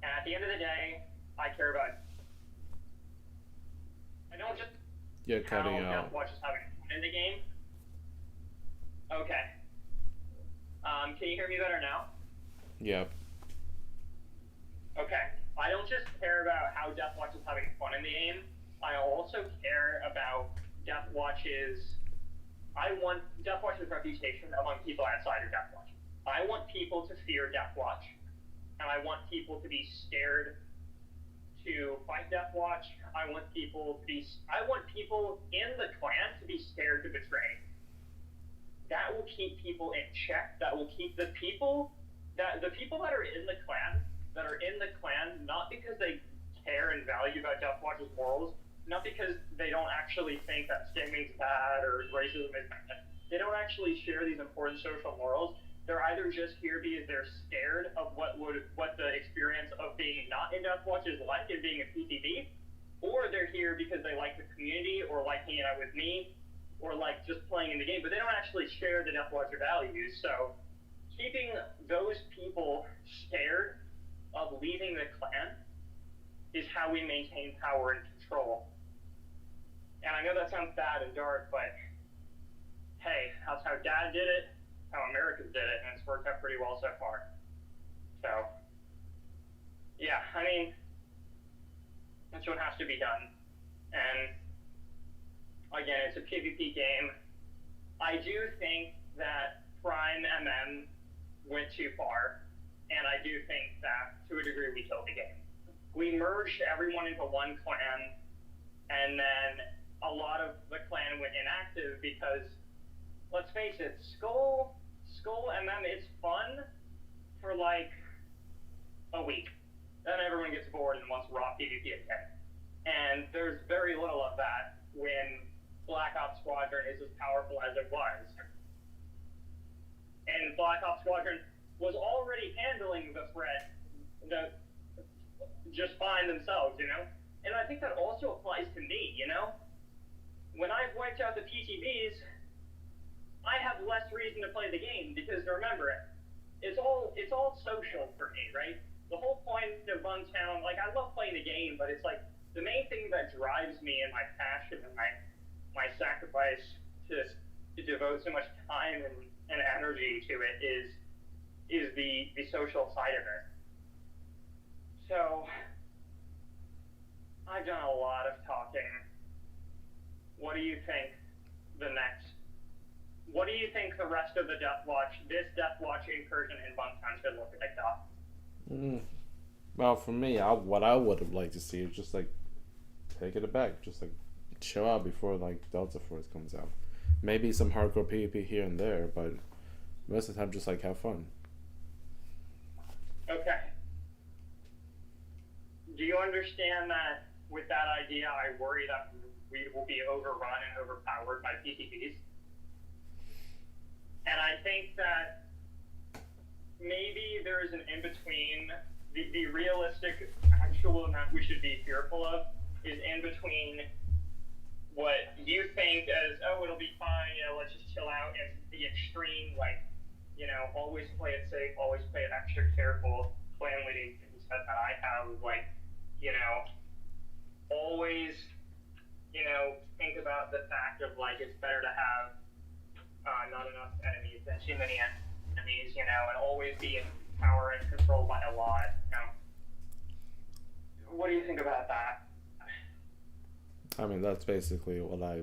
And at the end of the day, I care about. I don't just. You're cutting out. Deathwatch is having fun in the game. Okay. Can you hear me better now? Yep. Okay. I don't just care about how Deathwatch is having fun in the game. I also care about I want Deathwatch's reputation among people outside of Deathwatch. I want people to fear Deathwatch, and I want people to be scared to fight Deathwatch. I want people in the clan to be scared to betray. That will keep people in check. That will keep the people that are in the clan, not because they care and value about Deathwatch's morals, not because they don't actually think that skimming's bad or racism is bad. They don't actually share these important social morals. They're either just here because they're scared of what the experience of being not in Deathwatch is like and being a PTB, or or they're here because they like the community or like hanging out with me or like just playing in the game, but they don't actually share the Death Watcher values. So keeping those people scared of leaving the clan is how we maintain power and control. And I know that sounds bad and dark, but hey, that's how Dad did it, how America did it, and it's worked out pretty well so far. So, yeah, I mean, that's what has to be done. And again, it's a PvP game. I do think that Prime MM went too far, and I do think that to a degree we killed the game. We merged everyone into one clan, and then a lot of the clan went inactive because, let's face it, Skull MM is fun for like a week. Then everyone gets bored and wants raw PvP again. And there's very little of that when Black Ops Squadron is as powerful as it was. And Black Ops Squadron was already handling the threat just fine themselves, you know? And I think that also applies to me, you know? When I've wiped out the PTBs, I have less reason to play the game because remember, it's all social for me, right? The whole point of Buntown, like I love playing the game, but it's like the main thing that drives me and my passion and my sacrifice to devote so much time and energy to it is the social side of it. So I've done a lot of talking. What do you think what do you think the rest of the this Death Watch incursion in Buntown should look like, Doc? Well, for me, what I would have liked to see is just like take it back, just like chill out before like Delta Force comes out. Maybe some hardcore PvP here and there, but most of the time just like have fun. Okay. Do you understand that with that idea, I worry that we will be overrun and overpowered by PTBs? And I think that maybe there is an in-between. The realistic actual amount we should be fearful of is in between what you think as, oh, it'll be fine, you know, let's just chill out, and the extreme, like, you know, always play it safe, always play it extra careful, clan leading set that I have, like, you know, always, you know, think about the fact of, like, it's better to have not enough enemies than too many enemies, you know, and always be in power and controlled by a lot, you know. What do you think about that? I mean, that's basically what I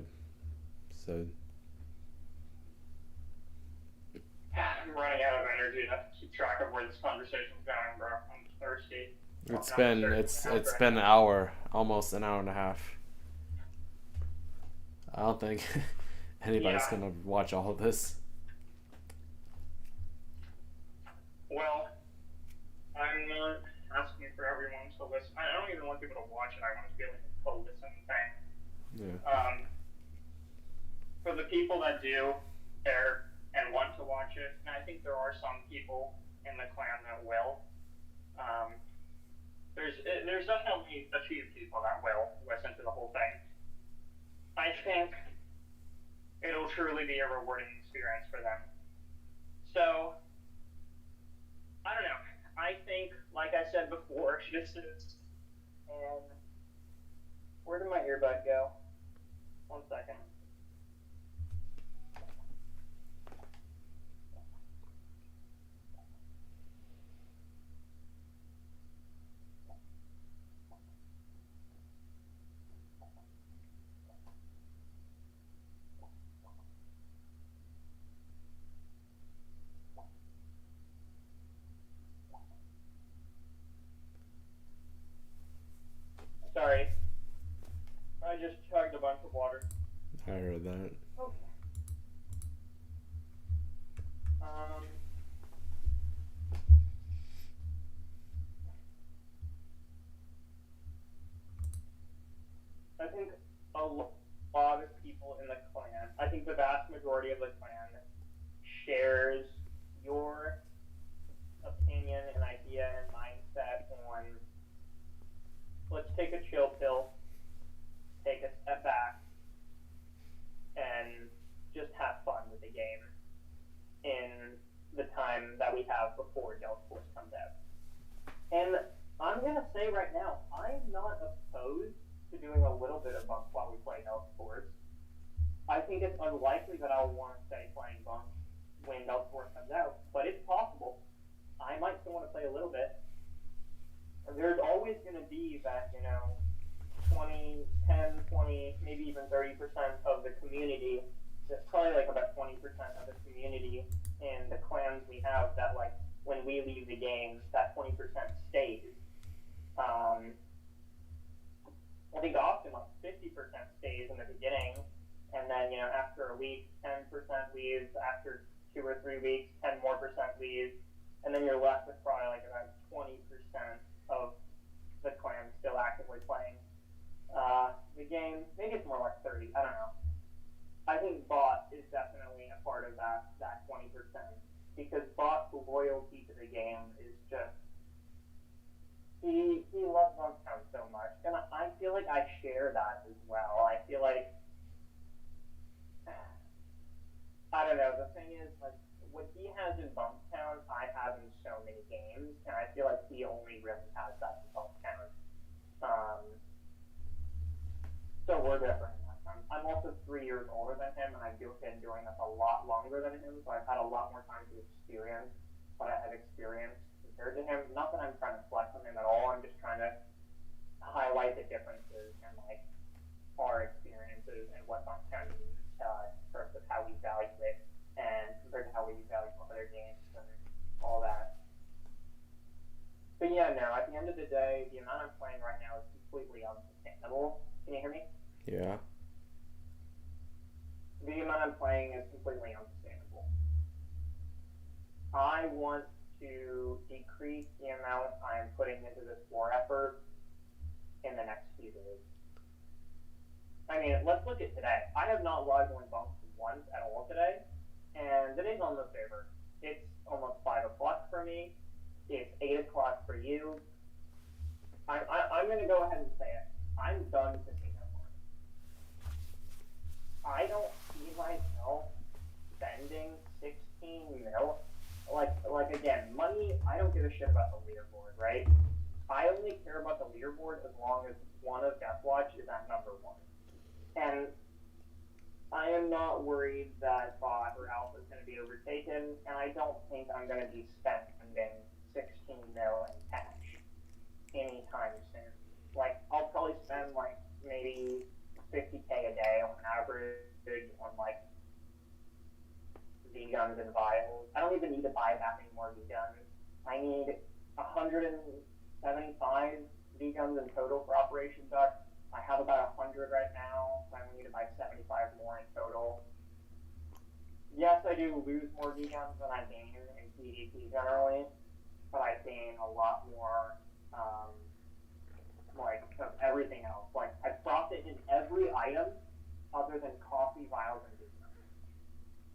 said. I'm running out of energy to keep track of where this conversation's going, bro. I'm thirsty. It's been an hour, almost an hour and a half. I don't think anybody's gonna watch all of this. Well, I'm not asking for everyone to listen. I don't even want people to watch it. I want it to be like a co-listen thing. Yeah. For the people that do care and want to watch it, and I think there are some people in the clan that will. There's definitely a few people that will listen to the whole thing. I think it'll truly be a rewarding experience for them. So, I don't know. I think, like I said before, this is. Where did my earbud go? 1 second. Sorry. I just chugged a bunch of water. I heard that. Okay. I think a lot of people in the clan, I think the vast majority of the clan shares your opinion and idea and mindset on let's take a chill pill, right now, I'm not opposed to doing a little bit of bunks while we play Elf Force. I think it's unlikely that I'll want to stay playing bunks when Elf Force comes out, but it's possible. I might still want to play a little bit. There's always going to be that, 20, 10, 20, maybe even 30% of the community. There's probably like about 20% of the community in the clans we have that, like, when we leave the game, that 20% stays. I think often like 50% stays in the beginning, and then after a week, 10% leaves. After 2 or 3 weeks, 10% more leaves, and then you're left with probably like about 20% of the clan still actively playing the game. Maybe it's more like 30. I don't know. I think Bot is definitely a part of that 20% because Bot's loyalty to the game is just he loves Bunktown so much, and I feel like I share that as well. I feel like I don't know. The thing is, like, what he has in Bunktown, I have in so many games, and I feel like he only really has that in Bunktown. So we're different in that time. I'm also 3 years older than him, and I've been doing this a lot longer than him, so I've had a lot more time to experience what I have experienced compared to him. Not that I'm trying to flex on him at all. I'm just trying to highlight the differences in like our experiences and what Bunktown means in terms of how we value it and compared to how we value other games and all that. But yeah, no, at the end of the day, the amount I'm playing right now is completely unsustainable. Can you hear me? Yeah. The amount I'm playing is completely unsustainable. I want to decrease the amount I'm putting into this war effort in the next few days. I mean, let's look at today. I have not logged on bunks once at all today, and today's almost over. It's almost 5 o'clock for me. It's 8 o'clock for you. I'm going to go ahead and say it. I'm done casino more. I don't see myself spending 16 mil. Like again, money, I don't give a shit about the leaderboard, right? I only care about the leaderboard as long as one of Deathwatch is at number 1. And I am not worried that Bot or Alpha is going to be overtaken, and I don't think I'm going to be spending 16 mil in cash anytime soon. Like, I'll probably spend like maybe 50K a day on average on like V-Guns and Vials. I don't even need to buy that many more V-Guns. I need 175 V-Guns in total for Operation Duck. I have about 100 right now, so I need to buy 75 more in total. Yes, I do lose more V-Guns than I gain in PvP generally, but I gain a lot more, of everything else. Like, I profit in every item other than coffee, vials, and V-Guns.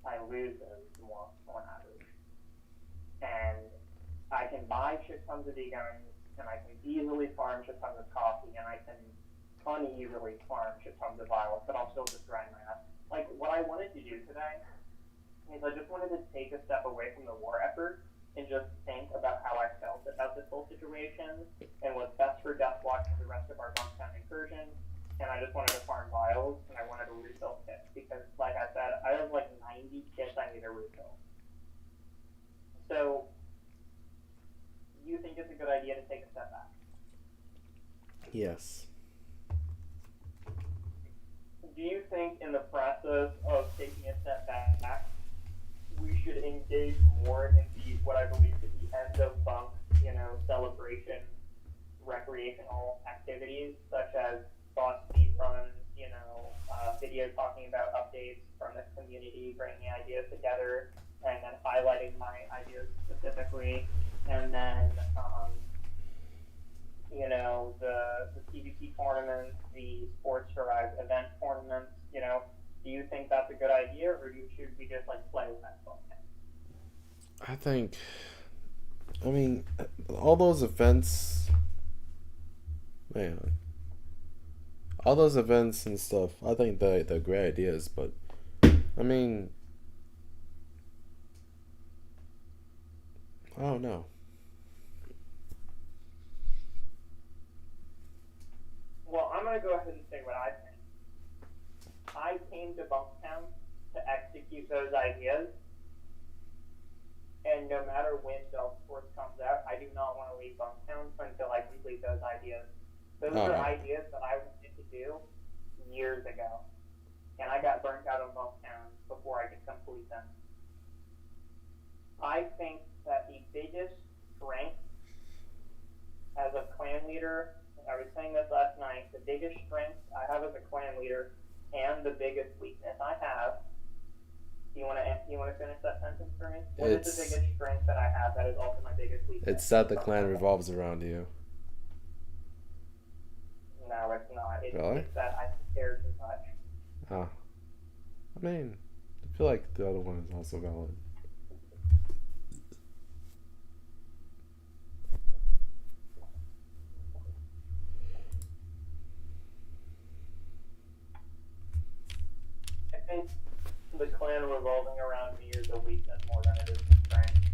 I lose those more on average. And I can buy shit tons of V-Guns, and I can easily farm shit tons of coffee, and I can uneasily farm shit tons of vials, but I'll still just grind my ass. Like, what I wanted to do today is I just wanted to take a step away from the war effort and just think about how I felt about this whole situation and what's best for Deathwatch and the rest of our Bunktown incursion. And I just wanted to farm vials, and I wanted to refill kits, because, like I said, I have like 90 kits I need to refill. So, you think it's a good idea to take a step back? Yes. Do you think in the process of taking a step back, we should engage more in the, what I believe to be end of bunk, celebration, recreational activities, such as boss speedruns, videos talking about updates from the community, bringing ideas together, and then highlighting my ideas specifically, and then, the PvP tournaments, the sports derived event tournaments, do you think that's a good idea, or should we just play with that phone? I mean, all those events, man, all those events and stuff, I think they're great ideas, but, I mean, I don't know. want to go ahead and say what I think. I came to Bunktown to execute those ideas, and no matter when Delport comes out, I do not want to leave Bunktown until I complete those ideas. Those are ideas that I wanted to do years ago, and I got burnt out on Bunktown before I could complete them. I think that the biggest strength as a clan leader, and I was saying this last night, the biggest strength I have as a clan leader and the biggest weakness I have. Do you want to finish that sentence for me? What is the biggest strength that I have that is also my biggest weakness? It's that the clan revolves around you. No, it's not. Really? It's that I care too much. Oh. I mean, I feel like the other one is also valid. I think the clan revolving around me is a weakness more than it is a strength.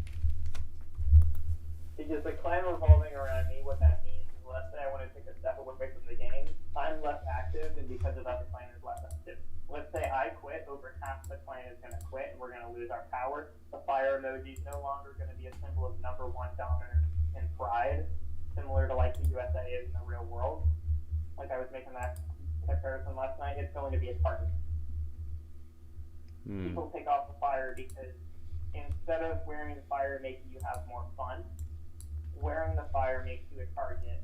Because the clan revolving around me, what that means is, let's say I want to take a step away from the game, I'm less active, and because of that, the clan is less active. Let's say I quit, over half the clan is going to quit, and we're going to lose our power. The fire emoji is no longer going to be a symbol of #1 dominance and pride, similar to like the USA is in the real world. Like I was making that comparison last night, it's going to be a target. People take off the fire because instead of wearing the fire making you have more fun, wearing the fire makes you a target,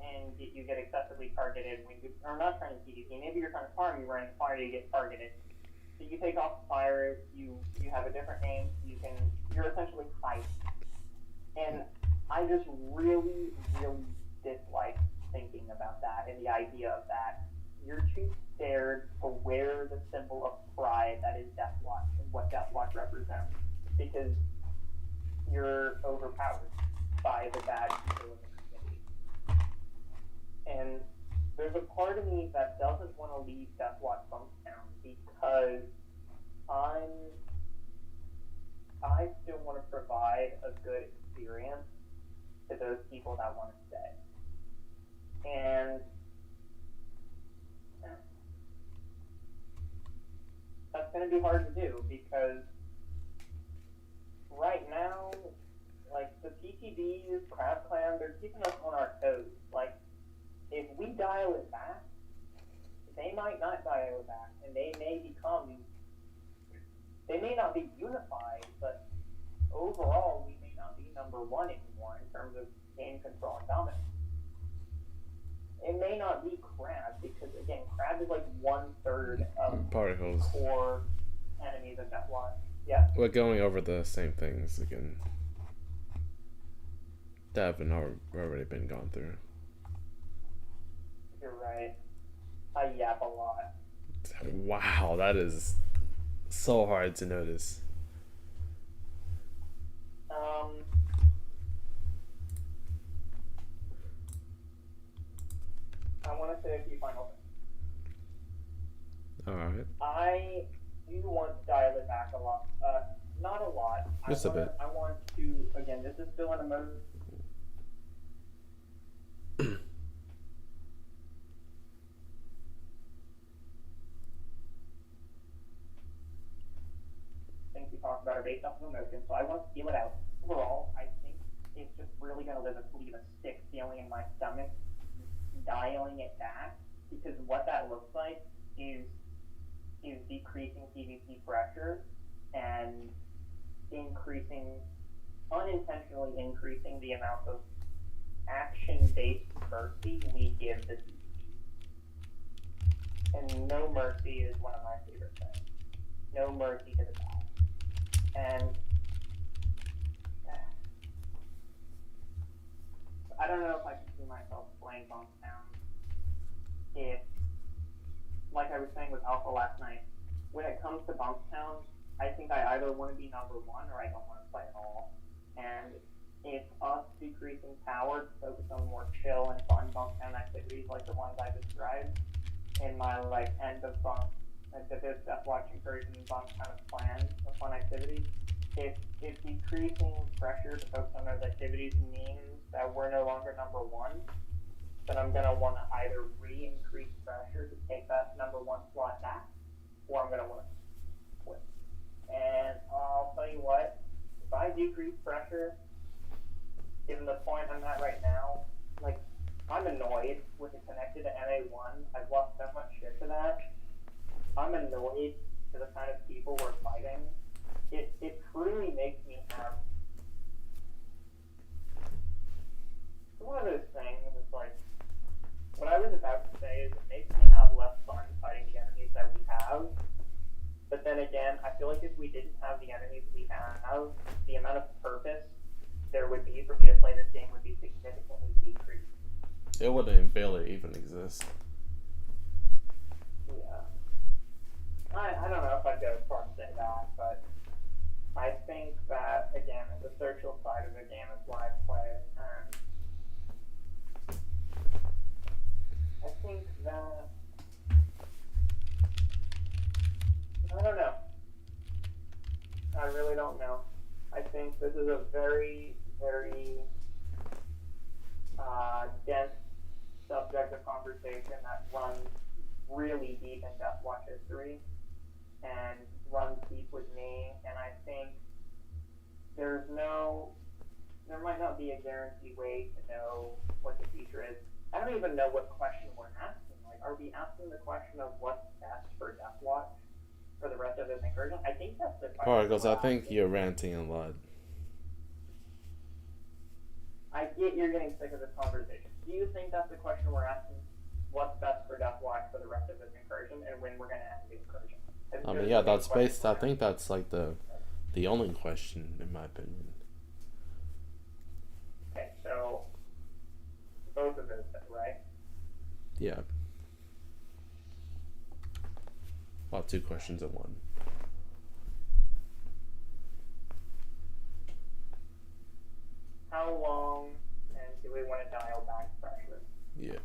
and you get excessively targeted when you are not trying to PvP. Maybe you're trying to farm, you're wearing the fire, you get targeted. So you take off the fire, you have a different name, you're essentially hiding. And I just really, really dislike thinking about that and the idea of that. You're too scared to wear the symbol of pride that is Deathwatch and what Deathwatch represents, because you're overpowered by the bad people in the community. And there's a part of me that doesn't want to leave Deathwatch Bunktown because I still want to provide a good experience to those people that want to stay. And that's going to be hard to do because right now, like the PTBs, Crab Clan, they're keeping us on our toes. Like, if we dial it back, they might not dial it back, and they may not be unified, but overall, we may not be #1 anymore in terms of game control and dominance. It may not be Crab, because again, Crab is like 1/3 of particles core enemies of Deathwatch. Yeah? We're going over the same things again that have already been gone through. You're right. I yap a lot. Wow, that is so hard to notice. I want to say a few final things. Alright. I do want to dial it back a lot. Not a lot. Just a bit. I want to, again, this is still in a mode. Things we talked about are based off of emotion, so I want to feel it out. Overall, I think it's just really going to leave a sick feeling in my stomach, dialing it back, because what that looks like is decreasing PvP pressure and unintentionally increasing the amount of action-based mercy we give the PvP. And no mercy is one of my favorite things. No mercy to the bad. And I don't know if I can see myself playing Bunktown if, like I was saying with Alpha last night, when it comes to Bunktown, I think I either want to be #1 or I don't want to play at all. And if us decreasing power to focus on more chill and fun Bunktown activities like the ones I described in my end of bunk, this Deathwatch encouraging bunk kind of plan of fun activities, if decreasing pressure to focus on those activities means that we're no longer #1, then I'm gonna want to either re-increase pressure to take that number one slot back, or I'm gonna want to quit. And I'll tell you what, if I decrease pressure, given the point I'm at right now, like, I'm annoyed with it connected to NA1. I've lost so much shit to that. I'm annoyed to the kind of people we're fighting. It truly makes me have. It's one of those things, it's like, what I was about to say is it makes me have less fun fighting the enemies that we have. But then again, I feel like if we didn't have the enemies we have, the amount of purpose there would be for me to play this game would be significantly decreased. It wouldn't barely even exist. Yeah. I don't know if I'd go as far as say that, but I think that, again, the social side of the game is why I play it. I think that, I don't know. I really don't know. I think this is a very, very dense subject of conversation that runs really deep in Deathwatch history and runs deep with me, and I think there might not be a guaranteed way to know what the future is. I don't even know what question we're asking. Like, are we asking the question of what's best for Deathwatch for the rest of this incursion? I think that's the question. Alright, because I think you're ranting a lot. I get you're getting sick of this conversation. Do you think that's the question we're asking? What's best for Deathwatch for the rest of this incursion, and when we're going to end the incursion? I mean, yeah, that's based. I think that's like the only question, in my opinion. Okay, so both of those, right? Yeah. Well, two questions in one. How long, and do we want to dial back pressure? Yeah.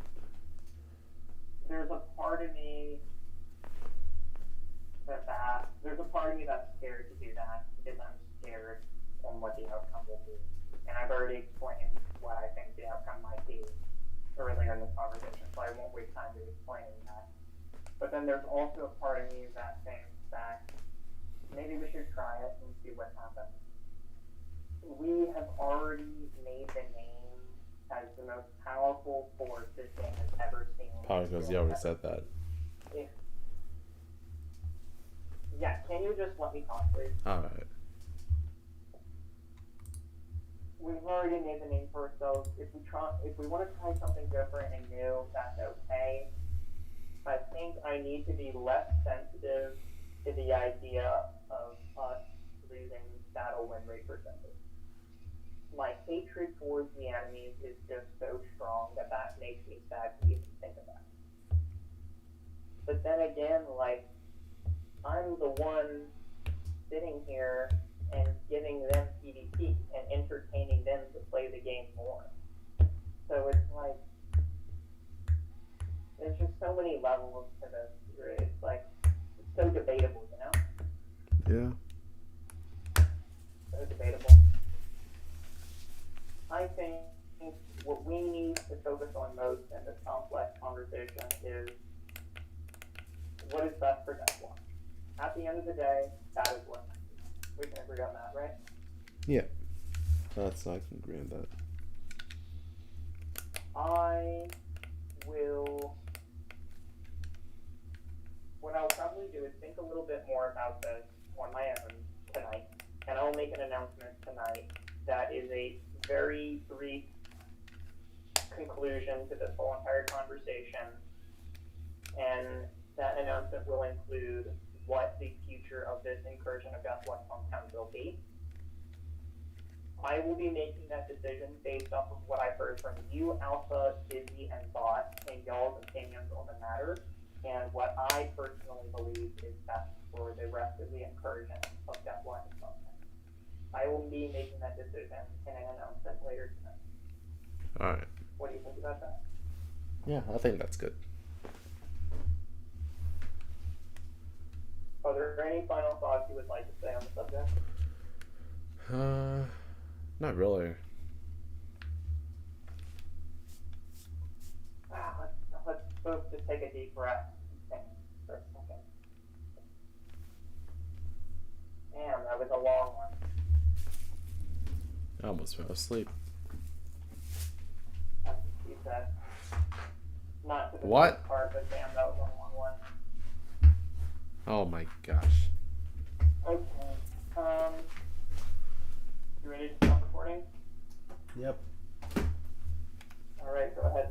There's a part of me that's scared to do that because I'm scared on what the outcome will be. And I've already explained what I think the outcome might be earlier in this conversation, so I won't waste time explaining that. But then there's also a part of me that thinks that maybe we should try it and see what happens. We have already made the name as the most powerful force this game has ever seen. Probably because you already said that. Yeah, can you just let me talk, please? Alright. We've already made the name for ourselves. If we want to try something different and new, that's okay. I think I need to be less sensitive to the idea of us losing battle win rate percentage. My hatred towards the enemies is just so strong that makes me sad to even think of that. But then again, like, I'm the one sitting here and giving them PvP and entertaining them to play the game more. So it's like, there's just so many levels to this. It's like, it's so debatable, you know? Yeah. So debatable. I think what we need to focus on most in this complex conversation is what is best for Deathwatch. At the end of the day, that is what we can agree on that, right? Yeah. I can agree on that. What I'll probably do is think a little bit more about this on my own tonight, and I'll make an announcement tonight that is a very brief conclusion to this whole entire conversation, and that announcement will include what the future of this incursion of Deathwatch Hometown will be. I will be making that decision based off of what I've heard from you, Alpha, Izzy, and Bot, and y'all's opinions on the matter, and what I personally believe is best for the rest of the incursion of Deathwatch Hometown. I will be making that decision in an announcement later tonight. Alright. What do you think about that? Yeah, I think that's good. Are there any final thoughts you would like to say on the subject? Not really. take a deep breath and think for a second. Damn, that was a long one. I almost fell asleep. I can keep that. Not to the What? first part, but damn, that was a long one. Oh my gosh. Okay. You ready to stop recording? Yep. Alright, go ahead